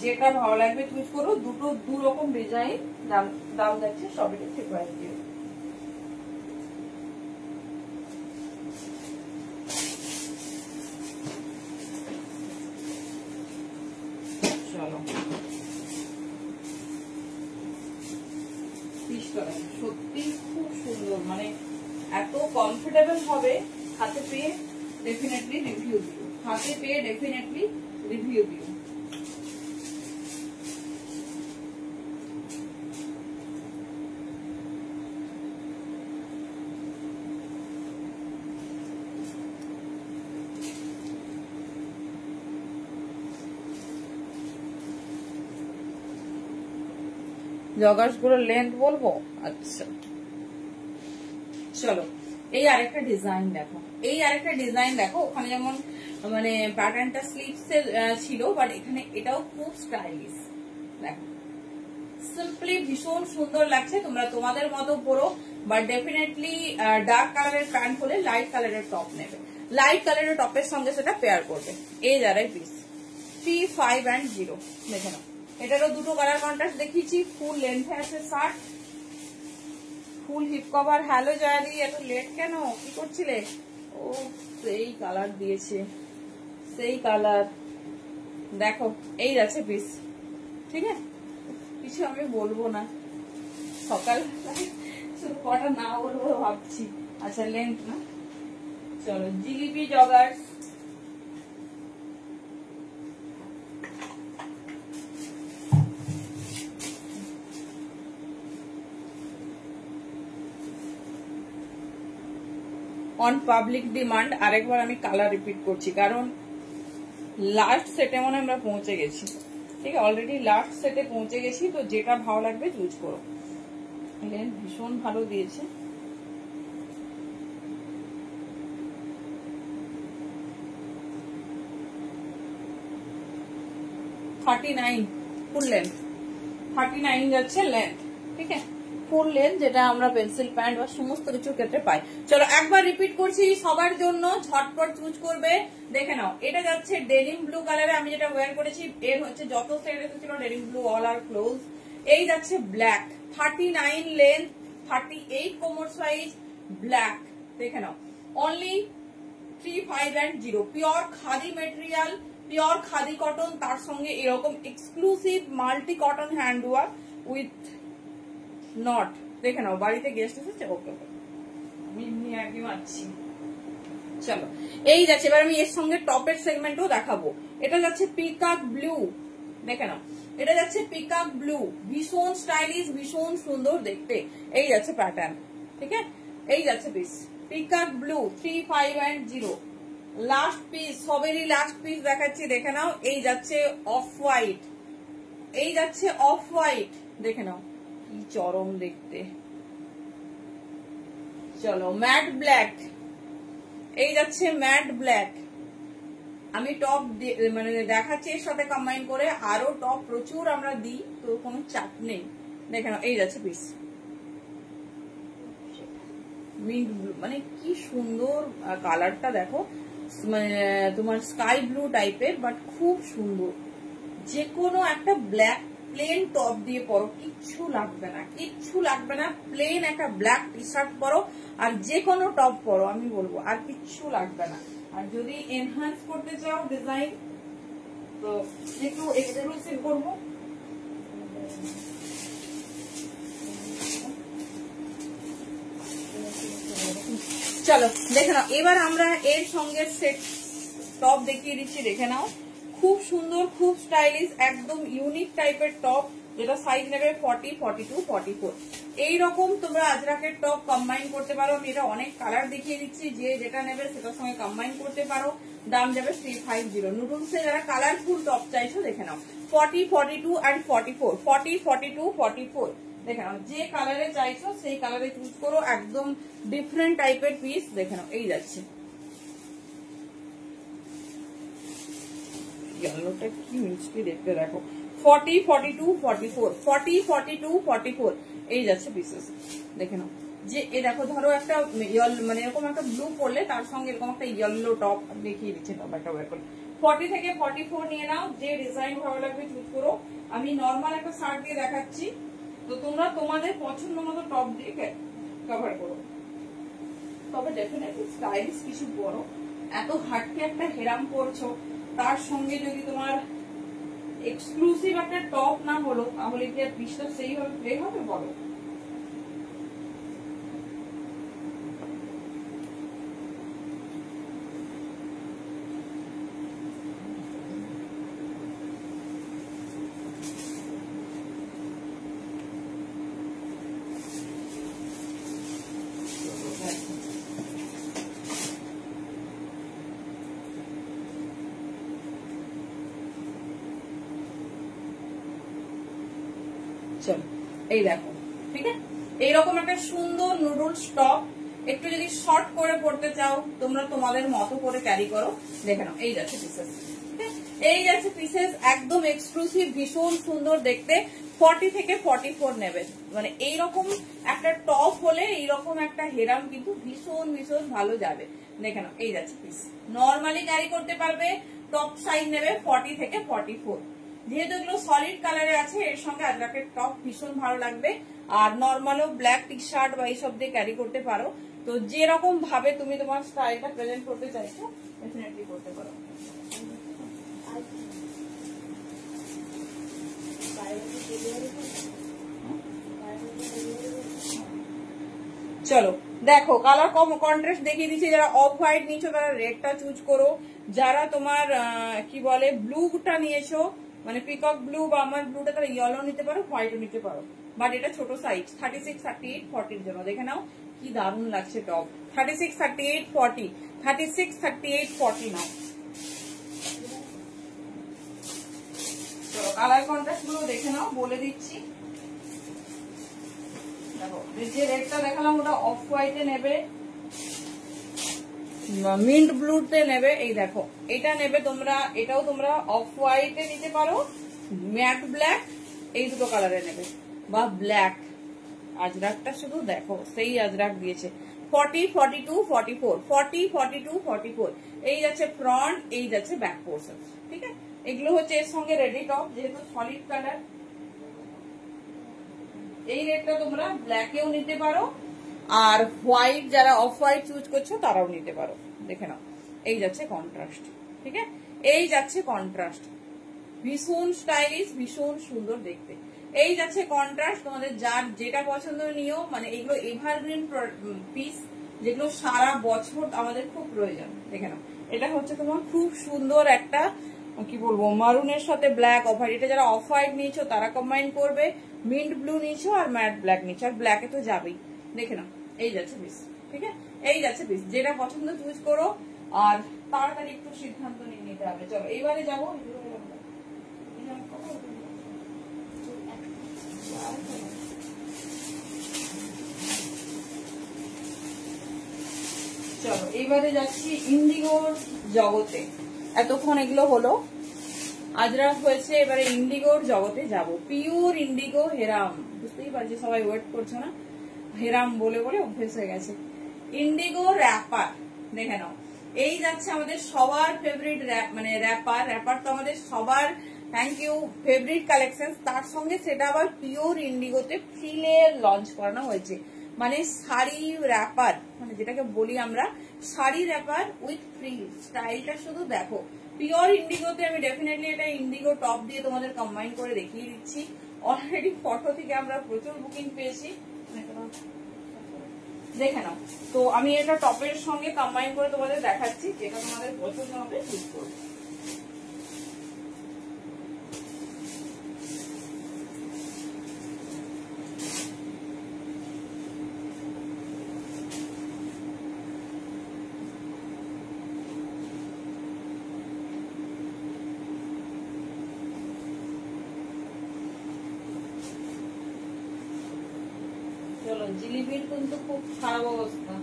যেটা ভালো লাগবে চুজ করো। দুটো দু রকম ডিজাইন, দাম যাচ্ছে সবই 350। চলো, সত্যি খুব সুন্দর, মানে এত কমফোর্টেবল হবে। হাতে পেয়ে ডেফিনেটলি রিভিউ দিও, হাতে পেয়ে ডেফিনেটলি রিভিউ দিও। জগার্স গুলোর লেন্থ বলবো? আচ্ছা চলো, এই আরেকটা ডিজাইন দেখো, এই আরেকটা ডিজাইন দেখো। ওখানে যেমন মানে প্যাটার্নটা স্লিভস এর ছিল, বাট এখানে এটাও খুব স্টাইলিশ। দেখো, সিম্পলি ভীষণ সুন্দর লাগছে। তোমরা তোমাদের মতো পরো, বাট ডেফিনেটলি ডার্ক কালারের প্যান্ট হলে লাইট কালারের টপ নেবে, লাইট কালারের টপের সঙ্গে সেটা পেয়ার করবে। এই যারাই পিস 350। দেখে নাও, এটারও দুটো কালার কন্ট্রাস্ট দেখিয়েছি। ফুল লেন্থে আছে শার্ট, ফুল হিপ কভার। হ্যালো জয়াদি, এত লেট কেন, কি করছিলে? ও সেই কালার দিয়েছে, সেই কালার। দেখো, এই যাচ্ছে পিস, ঠিক আছে, কিছু আমি বলবো না, সকাল শুধু কটা না বলবো ভাবছি। আচ্ছা, লেন্থ না। চলো, জিলিপি জগার্স। অন পাবলিক ডিমান্ড আরেকবার আমি কালার রিপিট করছি, কারণ লাস্ট সেটে মনে আমরা পৌঁছে গেছি, ঠিক আছে, অলরেডি লাস্ট সেটে পৌঁছে গেছি। তো যেটা ভালো লাগবে চুজ করো। লেন্থ ভীষণ ভালো দিয়েছে। ফুল লেন্থ 39 যাচ্ছে লেন্থ, ঠিক আছে, 4 লেন, যেটা আমরা পেন্সিল প্যান্ট বা সমস্ত কিছুর ক্ষেত্রে পাই। চলো একবার রিপিট করছি সবার জন্য, ঝটপট চুজ করবে। দেখে নাও, এটা যাচ্ছে ডেনিম ব্লু কালারে, আমি যেটা ওয়্যার করেছি এর হচ্ছে যত সেট এসেছিল ডেনিম ব্লু, অল আর ক্লোজ। এই যাচ্ছে ব্ল্যাক, 39 লেন্থ, 38 কোমর সাইজ, ব্ল্যাক। দেখে নাও, only 3510, pure khadi material, pure khadi cotton, তার সঙ্গে এরকম exclusive multi cotton hand work with knot. দেখে নাও, বাড়িতে গেস্ট এসেছে, ওকে আমি এমনি একদম আছি। চলো এই যাচ্ছে, এবার আমি এর সঙ্গে টপের সেগমেন্টও দেখাবো। এটা যাচ্ছে পিকক ব্লু, দেখে নাও, এটা যাচ্ছে পিকক ব্লু, ভীষণ স্টাইলিশ, ভীষণ সুন্দর দেখতে। এই যাচ্ছে প্যাটার্ন, ঠিক আছে। এই যাচ্ছে piece peacock blue 3510, last piece, সবেরই লাস্ট পিস দেখাচ্ছি, দেখে নাও। এই যাচ্ছে অফ হোয়াইট, এই যাচ্ছে অফ হোয়াইট, দেখে নাও কি চরম দেখতে। চলো ম্যাট ব্ল্যাক, এই যাচ্ছে ম্যাট ব্ল্যাক। আমি টপ মানে দেখাচ্ছি এর সাথে কম্বাইন করে, আরো টপ প্রচুর আমরা দিই, তো কোনো চাপ নেই। দেখে নাও, এই যাচ্ছে পিস মিন্ট ব্লু, মানে কি সুন্দর কালারটা দেখো, মানে তোমার স্কাই ব্লু টাইপের, বাট খুব সুন্দর। যে কোনো একটা ব্ল্যাক প্লেন টপ দিয়ে পরো, কিচ্ছু লাগবে না, কিচ্ছু লাগবে না, প্লেন একটা ব্ল্যাক টি শার্ট পরো আর যে কোনো টপ পরো, আমি বলবো আর কিচ্ছু লাগবে না। আর যদি এনহান্স করতে চাও ডিজাইন, তো একটু এক্সক্লুসিভ করবো। চলো দেখে নাও, এবার আমরা এর সঙ্গে সেট টপ দেখিয়ে দিচ্ছি, দেখে নাও। খুব সুন্দর, খুব স্টাইলিশ, একদম ইউনিক টাইপের টপ, যেটা সাইজ নেবে 40, 42, 44। এইরকম তোমরা আজরাকের টপ কম্বাইন করতে পারো। আমি এটা অনেক কালার দেখিয়ে দিচ্ছি, যে যেটা নেবে সেটার সঙ্গে কম্বাইন করতে পারো। দাম যাবে 350। নুডলসে যারা কালারফুল টপ চাইছো, দেখে নাও 40, 42 and 44, 40, 42, 44। দেখে নাও, যে কালারে চাইছো সেই কালারে চুজ করো, একদম ডিফারেন্ট টাইপের পিস। দেখে নাও, এই যাচ্ছে ইয়েলোটা কি মিষ্টি দেখতে, দেখো 40, 42, 44, 40, 42, 44। এই যাচ্ছে পিসেস, দেখে নাও। যে এ দেখো, ধরো একটা মানে এরকম একটা ব্লু পরলে তার সঙ্গে এরকম একটা ইয়েলো টপ দেখিয়ে দিচ্ছে, টপ একটা ওয়্যার করলে 40 থেকে 44 নিয়ে নাও, যে ডিজাইন ভালো লাগবে চুজ করো। আমি নর্মাল একটা শার্ট দিয়ে দেখাচ্ছি, তো তোমরা তোমাদের পছন্দ মতো টপ দিয়ে কভার করো। তবে ডেফিনেটলি স্টাইলিশ কিছু পরো, এত হাটকে একটা হেরাম পরছো, তার সঙ্গে যদি তোমার এক্সক্লুসিভ একটা টপ না হলো, তাহলে কি আর পিসটা সেইভাবে প্লে হবে বলো? চলো এই দেখো, ঠিক আছে, এইরকম একটা সুন্দর নুডলস টপ। একটু যদি শর্ট করে পড়তে চাও, তোমরা তোমাদের মতো করে ক্যারি করো। দেখে নাও, এই যাচ্ছে পিসেস, এই যাচ্ছে পিসেস, একদম এক্সক্লুসিভ, ভীষণ সুন্দর দেখতে। 40 থেকে 44 নেবে, মানে এইরকম একটা টপ হলে এইরকম একটা হেরাম কিন্তু ভীষণ ভীষণ ভালো যাবে। দেখে নাও, এই যাচ্ছে পিস, নর্মালি ক্যারি করতে পারবে। টপ সাইজ নেবে 40 থেকে 44। যেহেতু এগুলো সলিড কালারে আছে, এর সঙ্গে আজরাকের টপ ভীষণ ভালো লাগবে। আর নর্মালও ব্ল্যাক টি শার্ট বা এইসব দিয়ে ক্যারি করতে পারো। তো যেরকম ভাবে তুমি তোমার স্টাইলটা প্রেজেন্ট করতে চাইছো, ডেফিনেটলি করতে পারো। চলো দেখো, কালার কন্ট্রাস্ট দেখিয়ে দিচ্ছি। যারা অফ হোয়াইট নিয়েছো তারা রেডটা চুজ করো। যারা তোমার কি বলে ব্লুটা নিয়েছো, মানে পিকক ব্লু বা আমার ব্লুটা, তারা ইয়েলো নিতে পারো, হোয়াইটও নিতে পারো। বাট এটা ছোট সাইজ, 36, 38, 40 এর জন্য। দেখে নাও কি দারুণ লাগছে টপ। 36, 38, 40, 36, 38, 40 নাও। চলো কালার কন্ট্রাস্ট গুলো দেখে নাও, বলে দিচ্ছি। দেখো, যে রেডটা দেখালাম ওটা অফ হোয়াইটে নেবে, মিন্ট ব্লুতে নেবে। এই দেখো, এটা নেবে তোমরা, এটাও তোমরা অফ হোয়াইটে নিতে পারো, ম্যাট ব্ল্যাক, এই দুটো কালারে নেবে, বা ব্ল্যাক। আজরাকটা শুধু দেখো, সেই আজরাক দিয়েছে। 40, 42, 44, 40, 42, 44 এই যাচ্ছে ফ্রন্ট, এই যাচ্ছে ব্যাক পোর্শন। ঠিক আছে, এগুলো হচ্ছে এর সঙ্গে রেডি টপ, যেহেতু সলিড কালার। এই রেডটা তোমরা ব্ল্যাকেও নিতে পারো, আর হোয়াইট যারা অফ হোয়াইট চুজ করছো তারাও নিতে পারো। দেখে নাও, এই যাচ্ছে কন্ট্রাস্ট। ঠিক আছে, এই যাচ্ছে কন্ট্রাস্ট, ভীষণ স্টাইলিশ, ভীষণ সুন্দর দেখতে। এই যাচ্ছে কন্ট্রাস্ট, তোমাদের যার যেটা পছন্দ নিও। মানে এগুলো এভারগ্রিন পিস, যেগুলো সারা বছর আমাদের খুব প্রয়োজন। দেখে নাও, এটা হচ্ছে তোমার খুব সুন্দর একটা কি বলবো, মারুনের সাথে ব্ল্যাক অফ হোয়াইট। এটা যারা অফ হোয়াইট নিয়েছো তারা কম্বাইন করবে, মিন্ট ব্লু নিয়েছো আর ম্যাট ব্ল্যাক নিয়েছো, আর ব্ল্যাকে তো যাবেই। দেখে নাও, এই যাচ্ছে পিস। ঠিক আছে, এই যাচ্ছে পিস, যেটা পছন্দ চুজ করো, আর তাড়াতাড়ি একটু সিদ্ধান্ত নিয়ে নিতে হবে। চলো এইবারে যাবো, চলো এইবারে যাচ্ছি ইন্ডিগোর জগতে। এতক্ষণ এগুলো হলো, আজরাক হয়েছে, এবারে ইন্ডিগোর জগতে যাব। পিওর ইন্ডিগো হেরাম, বুঝতেই পারছি সবাই ওয়েট করছো না, হেরাম বলে বলে অভ্যেস হয়ে গেছে। ইন্ডিগো র্যাপার, দেখে নাও, এই যাচ্ছে আমাদের সবার ফেভারিট মানে র্যাপার তো আমাদের সবার থ্যাংক ইউ ফেভারিট কালেকশন। তার সঙ্গে সেটা আবার পিওর ইন্ডিগোতে ফ্রিলে লঞ্চ করানো হয়েছে। মানে শাড়ি র্যাপার, মানে যেটাকে বলি আমরা শাড়ি র্যাপার উইথ ফ্রি। স্টাইলটা শুধু দেখো, পিওর ইন্ডিগোতে। আমি ডেফিনেটলি এটা ইন্ডিগো টপ দিয়ে তোমাদের কম্বাইন করে দেখিয়ে দিচ্ছি। অলরেডি ফটো থেকে আমরা প্রচুর বুকিং পেয়েছি, দেখে নাও। তো আমি এটা টপের সঙ্গে কম্বাইন করে তোমাদের দেখাচ্ছি, যেটা তোমাদের পছন্দ হবে চুজ করবে। চলো, জিলিপির কিন্তু খুব খারাপ অবস্থা।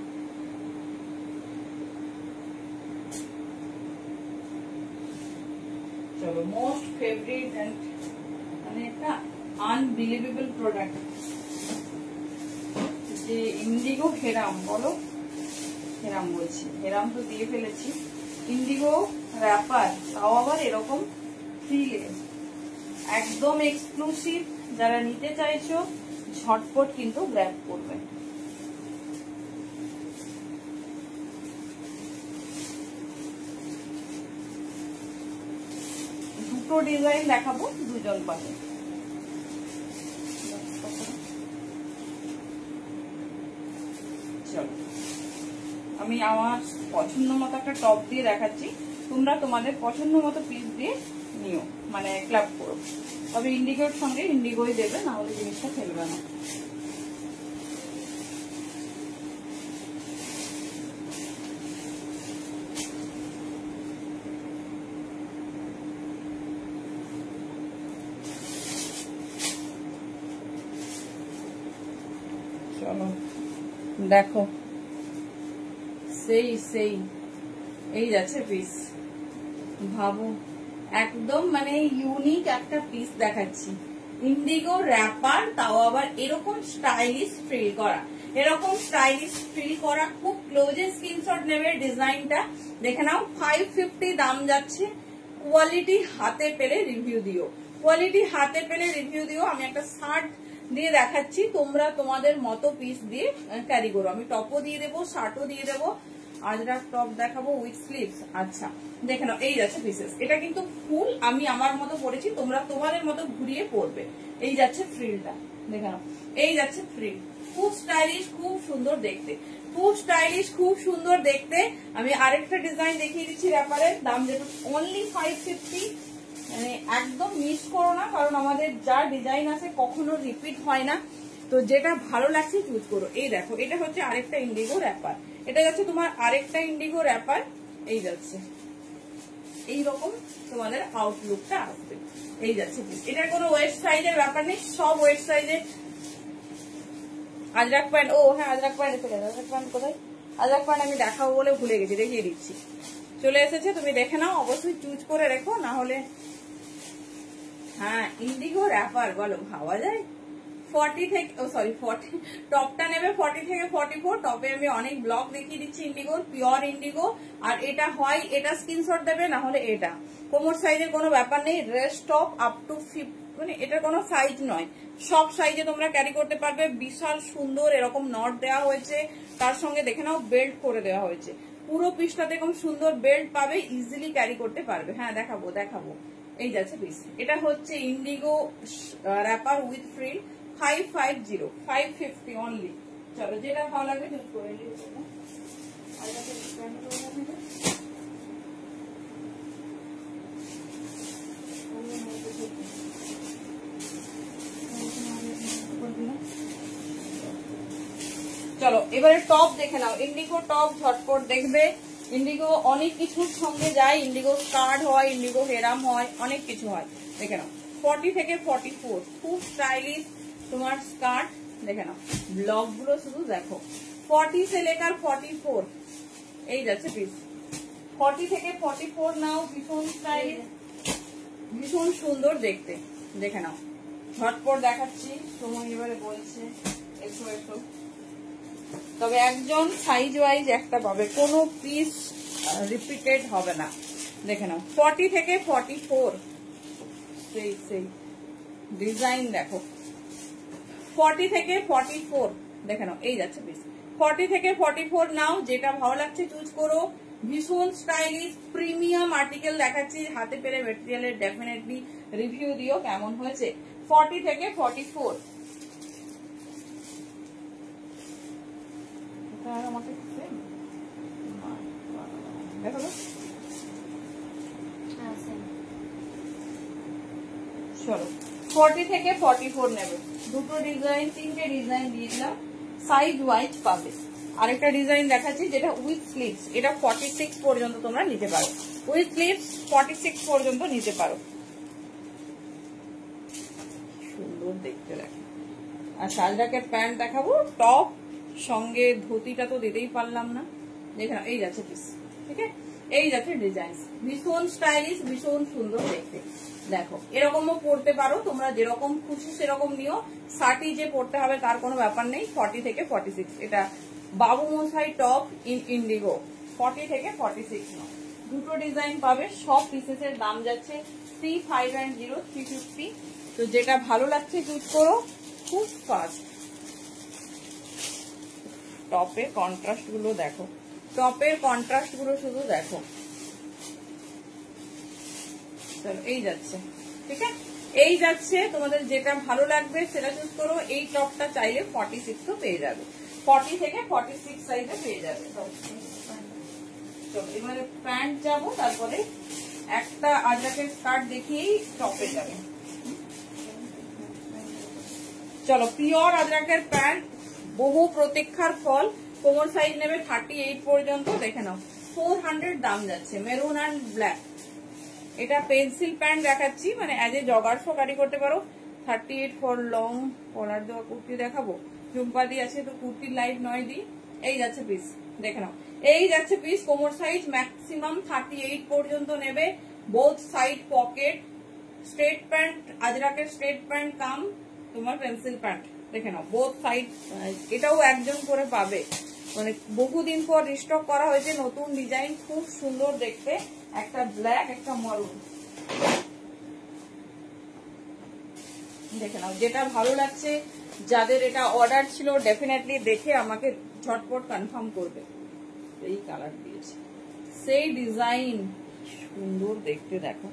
চলো, মোস্ট ফেভারিট এন্ড মানে একটা আনবিলিভেবল প্রোডাক্ট, যে ইন্ডিগো হেরাম, বলো হেরাম বলছি, হেরাম তো দিয়ে ফেলেছি। ইন্ডিগো র্যাপার, তাও আবার এরকম ফ্রিলে, একদম এক্সক্লুসিভ। যারা নিতে চাইছো ঝটপট কিন্তু গ্র্যাব করবে। দুটো ডিজাইন দেখাবো, দুজন পাবে। চলো, আমি আমার পছন্দ মতো একটা টপ দিয়ে দেখাচ্ছি, তোমরা তোমাদের পছন্দ মতো পিস দিয়ে নিও, মানে ক্লাব করো। তবে ইন্ডিগোর সঙ্গে ইন্ডিগোই দেবে, না হলে জিনিসটা ফেলবে না। চলো দেখো, সেই সেই এই যাচ্ছে পিস। ভাবো, একদম মানে ইউনিক একটা পিস দেখাচ্ছি। ইন্ডিগো র্যাপার, তাও আবার এরকম স্টাইলিশ ফিল করা, এরকম স্টাইলিশ ফিল করা। খুব ক্লোজে স্ক্রিনশট নেবে। ডিজাইনটা দেখে নাও, 550 দাম যাচ্ছে। কোয়ালিটি হাতে পেলে রিভিউ দিও, কোয়ালিটি হাতে পেলে রিভিউ দিও। আমি একটা শার্ট দিয়ে দেখাচ্ছি, তোমরা তোমাদের মতো পিস দিয়ে ক্যারি করো। আমি টপও দিয়ে দেবো, শার্টও দিয়ে দেবো। আজরাক টপ দেখাবো উইথ স্লিভস। আচ্ছা দেখে নাও, এই যাচ্ছে পিসেস। এটা কিন্তু ফুল আমি আমার মতো পরেছি, তোমরা তোমাদের মতো ঘুরিয়ে পরবে। এই যাচ্ছে ফ্রিলটা, দেখে নাও, এই যাচ্ছে ফ্রিল। খুব স্টাইলিশ, খুব সুন্দর দেখতে, খুব স্টাইলিশ, খুব সুন্দর দেখতে। আমি আরেকটা ডিজাইন দেখিয়ে দিচ্ছি র্যাপারের, দাম যেটা অনলি 550। মানে একদম মিস করো না, কারণ আমাদের যা ডিজাইন আছে কখনো রিপিট হয় না। তো যেটা ভালো লাগছে চুজ করো। এই দেখো, এটা হচ্ছে আরেকটা ইন্ডিগো র্যাপার, এটা যাচ্ছে তোমার আরেকটা ইন্ডিগো র্যাপার। এই যাচ্ছে এইরকম তোমাদের আউটলুকটা আসবে। এই যাচ্ছে, এটার কোনো ওয়েস্ট সাইজের ব্যাপার নেই, সব ওয়েস্ট সাইজের। আজরাক প্যান্ট, ও হ্যাঁ আজরাক প্যান্ট এসে গেছে। আজরাক প্যান্ট কোথায়? আজরাক প্যান্ট আমি দেখাবো বলে ভুলে গেছি, দেখিয়ে দিচ্ছি। চলে এসেছে, তুমি দেখে নাও, অবশ্যই চুজ করে রেখো, না হলে। হ্যাঁ, ইন্ডিগো র্যাপার বলো, ভাবা যায়? 40 থেকে সরি 40 টপটা নেবে 40 থেকে 44। টপে আমি অনেক ব্লক দেখিয়ে দিচ্ছি ইন্ডিগোর, পিওর ইন্ডিগো। আর এটা হয় এটা স্ক্রিনশট দেবে, না হলে এটা। কোমর সাইজের কোনো ব্যাপার নেই। ড্রেস টপ আপ টু 50, মানে এটার কোনো সাইজ নয়, সব সাইজে তোমরা ক্যারি করতে পারবে। বিশাল সুন্দর এরকম নট দেওয়া হয়েছে, তার সঙ্গে দেখে নাও বেল্ট করে দেওয়া হয়েছে। পুরো পিসটাতে এরকম সুন্দর বেল্ট পাবে, ইজিলি ক্যারি করতে পারবে। হ্যাঁ দেখাবো দেখাবো, এই যাচ্ছে পিস। এটা হচ্ছে indigo wrapper with frill, 550 550 only. চলো যেটা ভালো লাগবে চুজ করে নিও। চলো এবারে টপ দেখে নাও। ইন্ডিগো টপ ঝটপট দেখবে। ইন্ডিগো অনেক কিছুর সঙ্গে যায়, ইন্ডিগো স্কার্ট হয়, ইন্ডিগো হেরাম হয়, অনেক কিছু হয়। দেখে নাও 40 থেকে 44, খুব স্টাইলিশ তোমার স্কার্ট। দেখে নাও ব্লক গুলো শুধু দেখো, 40 से लेकर 44 এই যাচ্ছে পিস। 40 থেকে 44 নাও, ভীষণ স্টাইলিশ, ভীষণ সুন্দর দেখতে। দেখে নাও ঝটপট দেখাচ্ছি, সময় এবারে বলছে এসো এসো। তবে একজন সাইজ ওয়াইজ একটা পাবে, কোনো পিস রিপিটেড হবে না। দেখে নাও 40 থেকে 44, সেই সেই ডিজাইন দেখো। 40 থেকে 44 দেখে নাও, এই যাচ্ছে পিস। 40 থেকে 44 নাও, যেটা ভালো লাগছে চুজ করো। ভীষণ স্টাইলিশ প্রিমিয়াম আর্টিকেল দেখাচ্ছি, হাতে পেরে মেটেরিয়ালের ডেফিনেটলি রিভিউ দিও কেমন হয়েছে। 40 থেকে 44 আমাকে দেখো তো। চলো 40 থেকে 44 নেবে। দুটো ডিজাইন, তিনটে ডিজাইন দিয়ে দিলাম, সাইজ ওয়াইজ পাবে। আরেকটা ডিজাইন দেখাচ্ছি যেটা উইথ স্লিভস, এটা 46 পর্যন্ত তোমরা নিতে পারো। উইথ স্লিভস 46 পর্যন্ত নিতে পারো, সুন্দর দেখতে লাগে। আর সাজরাকের প্যান্ট দেখাবো, টপ সঙ্গে ধুতিটা তো দিতেই পারলাম না। দেখে নাও এই যাচ্ছে পিস, ঠিক আছে, এই যাচ্ছে ডিজাইন। ভীষণ স্টাইলিশ, ভীষণ সুন্দর দেখতে। দেখো এরকমও পড়তে পারো তোমরা, যেরকম খুশি সেরকম নিও। শার্টই যে পড়তে হবে তার কোনো ব্যাপার নেই। 40 থেকে 46 এটা বাবু মশাই টপ ইন ইন্ডিগো, 40 থেকে 46 নাও। দুটো ডিজাইন পাবে, সব পিসেসের দাম যাচ্ছে 350 350। তো যেটা ভালো লাগছে চুজ করো, খুব ফাস্ট। টপের কন্ট্রাস্ট গুলো দেখো, টপের কন্ট্রাস্ট গুলো শুধু দেখো। চলো এই যাচ্ছে, ঠিক আছে, এই যাচ্ছে। তোমাদের যেটা ভালো লাগবে সেটা চুজ করো। এই টপটা চাইলে 46 তো পেয়ে যাবে, 40 থেকে 46 সাইজে পেয়ে যাবে। চলো এবারে প্যান্ট যাবো, তারপরে একটা আজরাকের স্কার্ট দেখিয়েই টপে যাবে। চলো পিওর আজরাকের প্যান্ট, বহু প্রতীক্ষার ফল। কোমর সাইজ নেবে 38 পর্যন্ত। দেখে নাও 400 দাম যাচ্ছে, মেরুন অ্যান্ড ব্ল্যাক। এটা পেন্সিল প্যান্ট দেখাচ্ছি, মানে অ্যাজ এ জগার্সও ক্যারি করতে পারো। 38 ফর লং কলার দেওয়া কুর্তি দেখাবো, ঝুমকা দিয়ে আছে তো কুর্তির লাইট নয় দি। এই যাচ্ছে পিস, দেখে নাও এই যাচ্ছে পিস। কোমর সাইজ ম্যাক্সিমাম 38 পর্যন্ত নেবে। Both side pocket, straight pant, আজরাকের স্ট্রেট প্যান্ট কাম তোমার পেন্সিল প্যান্ট। দেখে নাও বোথ সাইড, এটাও একজন করে পাবে, মানে বহুদিন পর রিস্টক করা হয়েছে, নতুন ডিজাইন, খুব সুন্দর দেখতে। একটা ব্ল্যাক, একটা মরুন। দেখে নাও যেটা ভালো লাগছে। যাদের এটা অর্ডার ছিল ডেফিনেটলি দেখে আমাকে ঝটপট কনফার্ম করবে। এই কালার দিয়েছে, সেই ডিজাইন, সুন্দর দেখতে। দেখো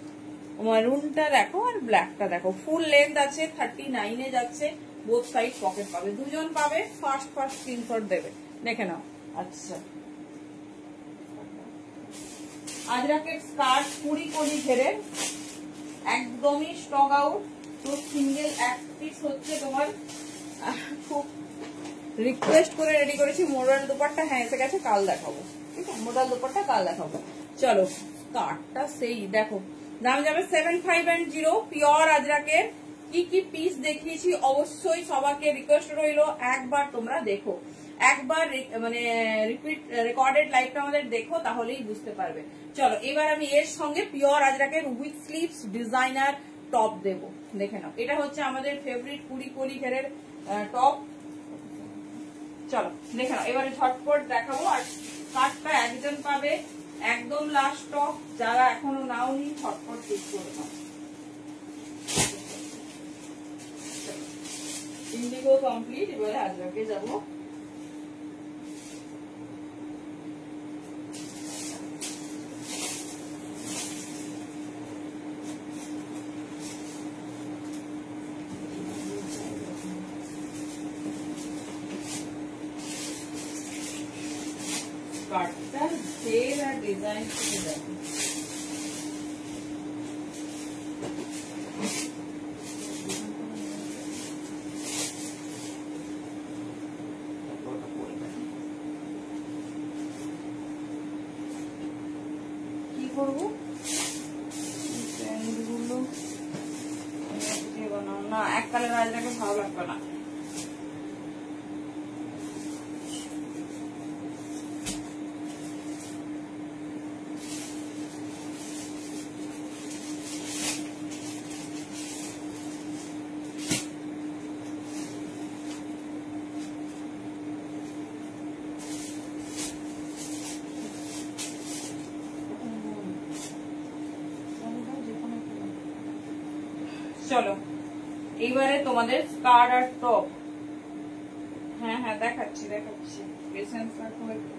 মারুনটা দেখো আর ব্ল্যাকটা দেখো, ফুল লেন্থ আছে, 39 যাচ্ছে। বোথ সাইড পকেট পাবে, দুজন পাবে। ফার্স্ট ফার্স্ট স্ক্রিনশট দেবে, দেখে নাও। আচ্ছা আজরাকের স্কার্ট 20 কলি ঘেরে, একদমই স্টক আউট। তো সিঙ্গেল এক পিস হচ্ছে তোমার, খুব রিকোয়েস্ট করে রেডি করেছি। মোডাল দুপাট্টা হ্যাঁ এসে গেছে, কাল দেখাবো, ঠিক আছে, মোডাল দুপাট্টা কাল দেখাবো। চলো স্কার্টটা সেই দেখো, দাম যাবে 750। পিওর আজরাকের কি কি পিস দেখিয়েছি অবশ্যই সবাইকে রিকোয়েস্ট রইলো একবার তোমরা দেখো, একবার মানে রিপিট রেকর্ডেড লাইভটা আমাদের দেখো, তাহলেই বুঝতে পারবে। চলো এবার আমি এর সঙ্গে পিওর আজরাকের উইথ স্লিভস ডিজাইনার টপ দেব। দেখে নাও, এটা হচ্ছে আমাদের ফেভারিট কুড়ি কলি ঘেরের টপ। চলো দেখে নাও, এবারে ঝটপট দেখাবো। আর কার্ডটা একজন পাবে, একদম লাস্ট টপ। যারা এখনো নাওনি ঝটপট ঠিক করে নাও। ইন্ডিগো কমপ্লিট, এবারে আজরাকে যাবো। কার্ডটা ঘের আর ডিজাইন থেকে যাবে। কি করবো গুলো না, এক কালার আজরাকে ভালো লাগবে না। চলো এইবারে তোমাদের স্কার্ট আর টপ। হ্যাঁ হ্যাঁ দেখাচ্ছি দেখাচ্ছি, পেশেন্স রাখো একটু।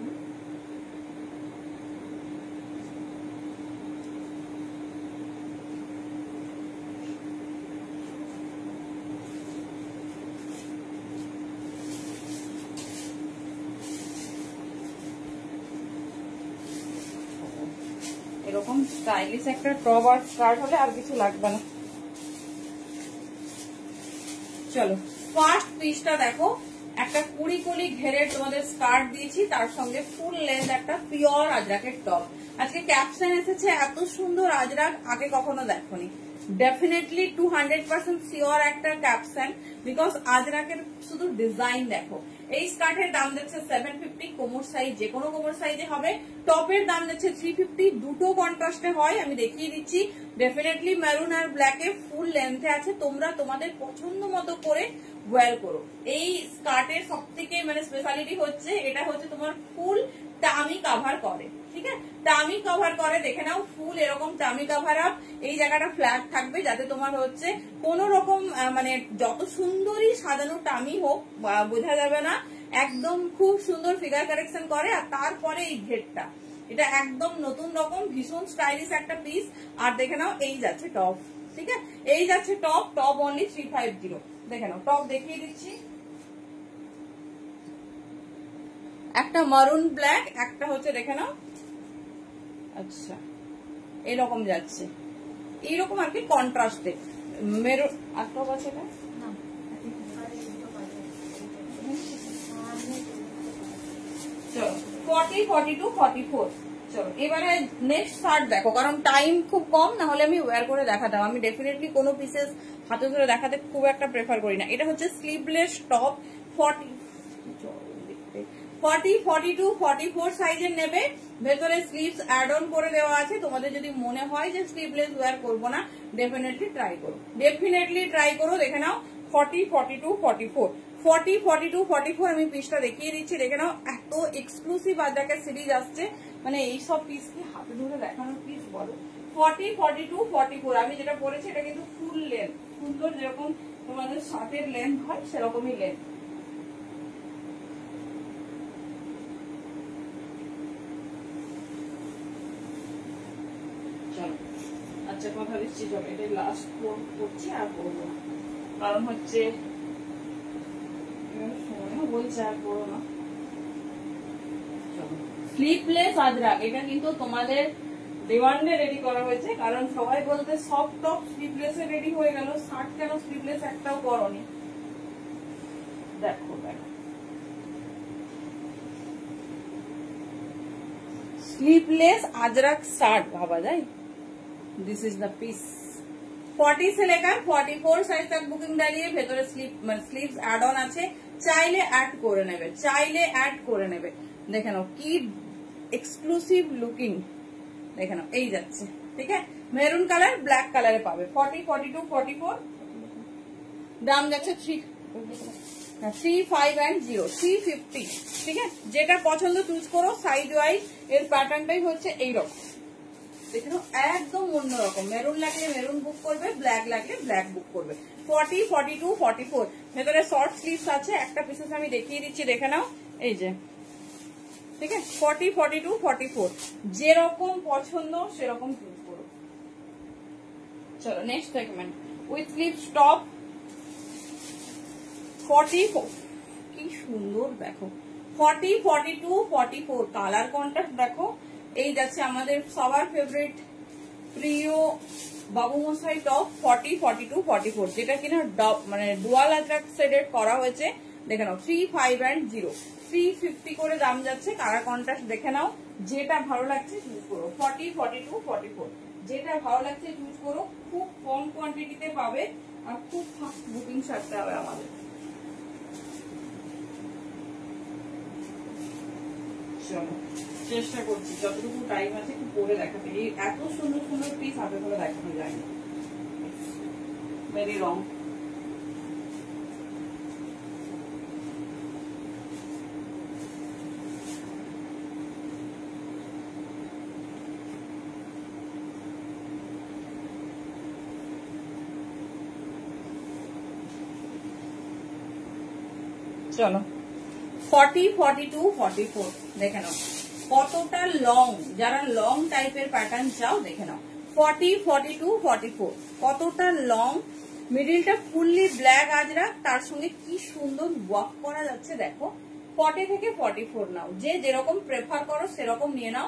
এরকম স্টাইলিশ একটা টপ আর স্কার্ট হলে আর কিছু লাগবে না। চলো ফার্স্ট পিসটা দেখো, একটা কুড়ি কলি ঘেরের তোমাদের স্কার্ট দিয়েছি, তার সঙ্গে ফুল লেন্থ একটা পিওর আজরাকের টপ। আজকে ক্যাপশন এসেছে এত সুন্দর আজরাক আগে কখনো দেখোনি। ডেফিনেটলি 200% শিওর একটা ক্যাপশন, বিকজ আজরাকের শুধু ডিজাইন দেখো। এই স্কার্টের দাম যাচ্ছে 750, কোমর সাইজ যে কোনো কোমর সাইজে হবে। টপের দাম যাচ্ছে 350, দুটো কন্ট্রাস্টে হয়, আমি দেখিয়ে দিচ্ছি। ডেফিনেটলি মেরুন আর ব্ল্যাকে ফুল লেন্থে আছে, তোমরা তোমাদের পছন্দ মতো করে ওয়্যার করো। এই স্কার্টের সব থেকে মানে স্পেশালিটি হচ্ছে এটা হচ্ছে তোমার ফুল টামি কাভার করে, ঠিক আছে? টামি কভার করে, দেখে নাও ফুল এরকম টামি কভার আপ। এই জায়গাটা ফ্ল্যাট থাকবে যাতে তোমার হচ্ছে কোন রকম মানে যত সুন্দরই সাজানো টামি হোক বোঝা যাবে না। একদম খুব সুন্দর ফিগার কারেকশন করে। আর তারপরে এই ঘেরটা, এটা একদম নতুন রকম ভীষণ স্টাইলিশ একটা পিস। আর দেখে নাও এই যাচ্ছে টপ, ঠিক আছে? এই যাচ্ছে টপ, টপ অনলি 350। দেখে নাও টপ দেখিয়ে দিচ্ছি, একটা মারুন ব্ল্যাক, একটা হচ্ছে দেখে নাও আচ্ছা এরকম যাচ্ছে, এইরকম আর কি কন্ট্রাস্টে মেরুন। আর টপ আছে না 40, 42, 44। চলো এবারে নেক্সট শার্ট দেখো, কারণ টাইম খুব কম, না হলে আমি ওয়্যার করে দেখাতাম। আমি ডেফিনেটলি কোনো পিসেস হাতে ধরে দেখাতে খুব একটা প্রেফার করি না। এটা হচ্ছে স্লিভলেস টপ, 40, 42, 44 সাইজের নেবে। ভেতরে স্লিভস অ্যাড অন করে দেওয়া আছে। তোমাদের যদি মনে হয় যে স্লিভলেস ওয়্যার করবো না, ডেফিনেটলি ট্রাই করো, ডেফিনেটলি ট্রাই করো। দেখে নাও 40, 42, 44, 40, 42, 44 আমি পিসটা দেখিয়ে দিচ্ছি। দেখে নাও এত এক্সক্লুসিভ আজরাকের সিরিজ আসছে, মানে এইসব পিস কি হাতে ধরে দেখানোর পিস বলো। 40, 42, 44 আমি যেটা পরেছি এটা কিন্তু ফুল লেন্থ, সুন্দর যেরকম তোমাদের শার্টের লেন্থ হয় সেরকমই লেন্থ। আচ্ছা কথা দিচ্ছি, চলো এটাই লাস্ট করছি আর করবো না, কারণ হচ্ছে বলছে আর করবো না। স্লিভলেস আজরাক, এটা কিন্তু তোমাদের ডিমান্ডে রেডি করা হয়েছে, কারণ সবাই বলতে সফট টপ স্লিভলেসে রেডি হয়ে গেল, শার্ট কেন স্লিভলেস একটাও করনি। দেখো দেখো स्लीवलेस अजरक शार्ट भावा जाए। This is the piece. 40 से लेकर 44 साइज तक बुकिंग डालिए। भेतरे स्लीव्स एड ऑन আছে, চাইলে অ্যাড করে নেবে, চাইলে অ্যাড করে নেবে। দেখে নাও কি এক্সক্লুসিভ লুকিং, দেখে নাও এই যাচ্ছে, ঠিক আছে? মেরুন কালার ব্ল্যাক কালারে পাবে 40, 42, 44 দাম যাচ্ছে 350 350। ঠিক আছে, যেটা পছন্দ চুজ করো। সাইজ ওয়াইজ এর প্যাটার্নটাই হচ্ছে এইরকম, দেখে নাও, একদম অন্যরকম। মেরুন লাগলে মেরুন বুক করবে, ব্ল্যাক লাগলে ব্ল্যাক বুক করবে। 40, 42, 44 ভেতরে শর্ট স্লিভস আছে। একটা পিসেস আমি দেখিয়ে দিচ্ছি, দেখে নাও, এই যে। ঠিক আছে, 40, 42, 44 যেরকম পছন্দ সেরকম চুজ করো। চলো next segment with sleeves top 44, কি সুন্দর দেখো। 40, 42, 44 কালার কন্ট্রাস্ট দেখো। এই যাচ্ছে আমাদের সবার ফেভারিট প্রিয় বাবু মশাই টপ 40, 42, 44 যেটা কিনা মানে ডুয়াল অ্যাট্রাক্ট শেডেড করা হয়েছে। দেখে নাও 350 350 করে দাম যাচ্ছে। কালার কন্ট্রাস্ট দেখে নাও, যেটা ভালো লাগছে চুজ করো। 40, 42, 44 যেটা ভালো লাগছে চুজ করো। খুব কম কোয়ান্টিটিতে পাবে আর খুব ফাস্ট বুকিং সারতে হবে আমাদের। চলো চেষ্টা করছি যতটুকু টাইম আছে একটু পরে দেখাতে। এই এত সুন্দর সুন্দর পিস হাতে করে দেখানো যায় না, ভেরি রং। চলো 40, 42, 44 দেখে নাও কতটা লং। যারা লং টাইপের প্যাটার্ন চাও দেখে নাও 40, 42, 44 কতটা লং। মিডিলটা ফুললি ব্ল্যাক আজরা, তার সঙ্গে কি সুন্দর ওয়ার্ক করা যাচ্ছে দেখো। 40 থেকে 44 নাও, যে যেরকম প্রেফার করো সেরকম নিয়ে নাও,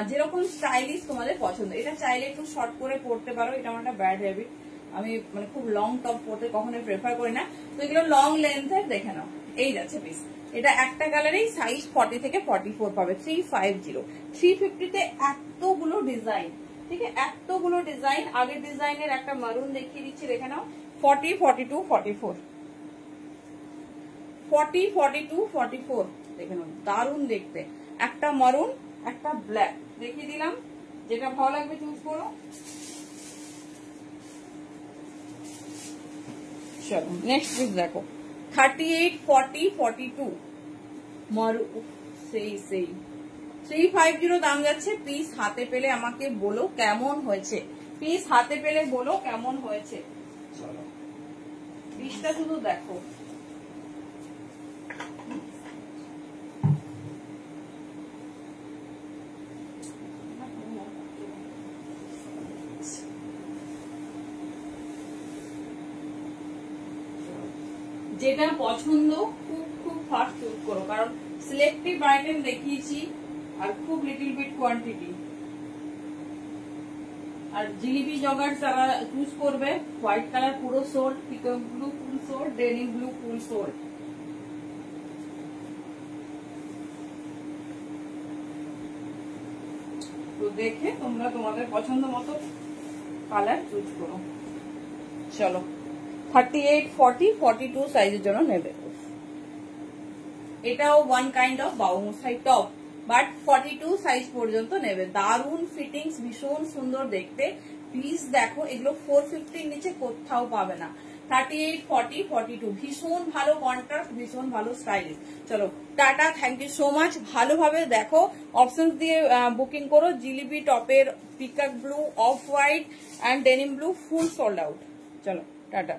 যেরকম স্টাইলিশ তোমাদের পছন্দ। এটা চাইলে একটু শর্ট করে পড়তে পারো, এটা আমার একটা ব্যাড হ্যাবিট। আমি মানে খুব লং টপ পরতে কখনোই প্রেফার করি না, তো এগুলো লং লেন্থের দেখে নাও। এই যাচ্ছে পিস, এটা একটা কালারেই সাইজ 40 থেকে 44 পাবে 350। 350 তে এতগুলো ডিজাইন, ঠিক আছে, এতগুলো ডিজাইন। আগের ডিজাইনের একটা মারুন দেখিয়ে দিচ্ছি, দেখে নাও 40, 42, 44 40, 42, 44 দেখে নাও, দারুণ দেখতে। একটা মারুন একটা ব্ল্যাক দেখিয়ে দিলাম, যেটা ভালো লাগবে চুজ করো। চলো নেক্সট পিস দেখো 38, 40, 42 মারু সেই 350 দাম যাচ্ছে। পিস হাতে পেলে আমাকে বলো কেমন হয়েছে, পিস হাতে পেলে বলো কেমন হয়েছে। চলো পিসটা শুধু দেখো, যেটা পছন্দ খুব খুব ফাস্ট চুজ করো, কারণ সিলেক্টিভ আইটেম দেখিয়েছি আর খুব লিটল বিট কোয়ান্টিটি। আর জিলিপি জগার যারা চুজ করবে, হোয়াইট কালার পুরো sold, peacock blue full sold, denim blue full sold. তো দেখে তোমরা তোমাদের পছন্দ মতো কালার চুজ করো। চলো 38, 40, 42 সাইজের জন্য নেবে। এটাও ওয়ান কাইন্ড অফ বাউমশাই টপ, বাট 42 সাইজ পর্যন্ত নেবে। দারুন ফিটিংস, ভীষণ সুন্দর দেখতে। প্লিজ দেখো, এগুলো 450 নিচে কোথাও পাবে না। 38, 40, 42 ভীষণ ভালো কন্ট্রাস্ট, ভীষণ ভালো স্টাইলিশ। চলো tata, thank you so much. ভালোভাবে দেখো, অপশনস দিয়ে বুকিং করো। জিলিপি টপের peacock blue, off white and denim blue full sold out. চলো টাটা।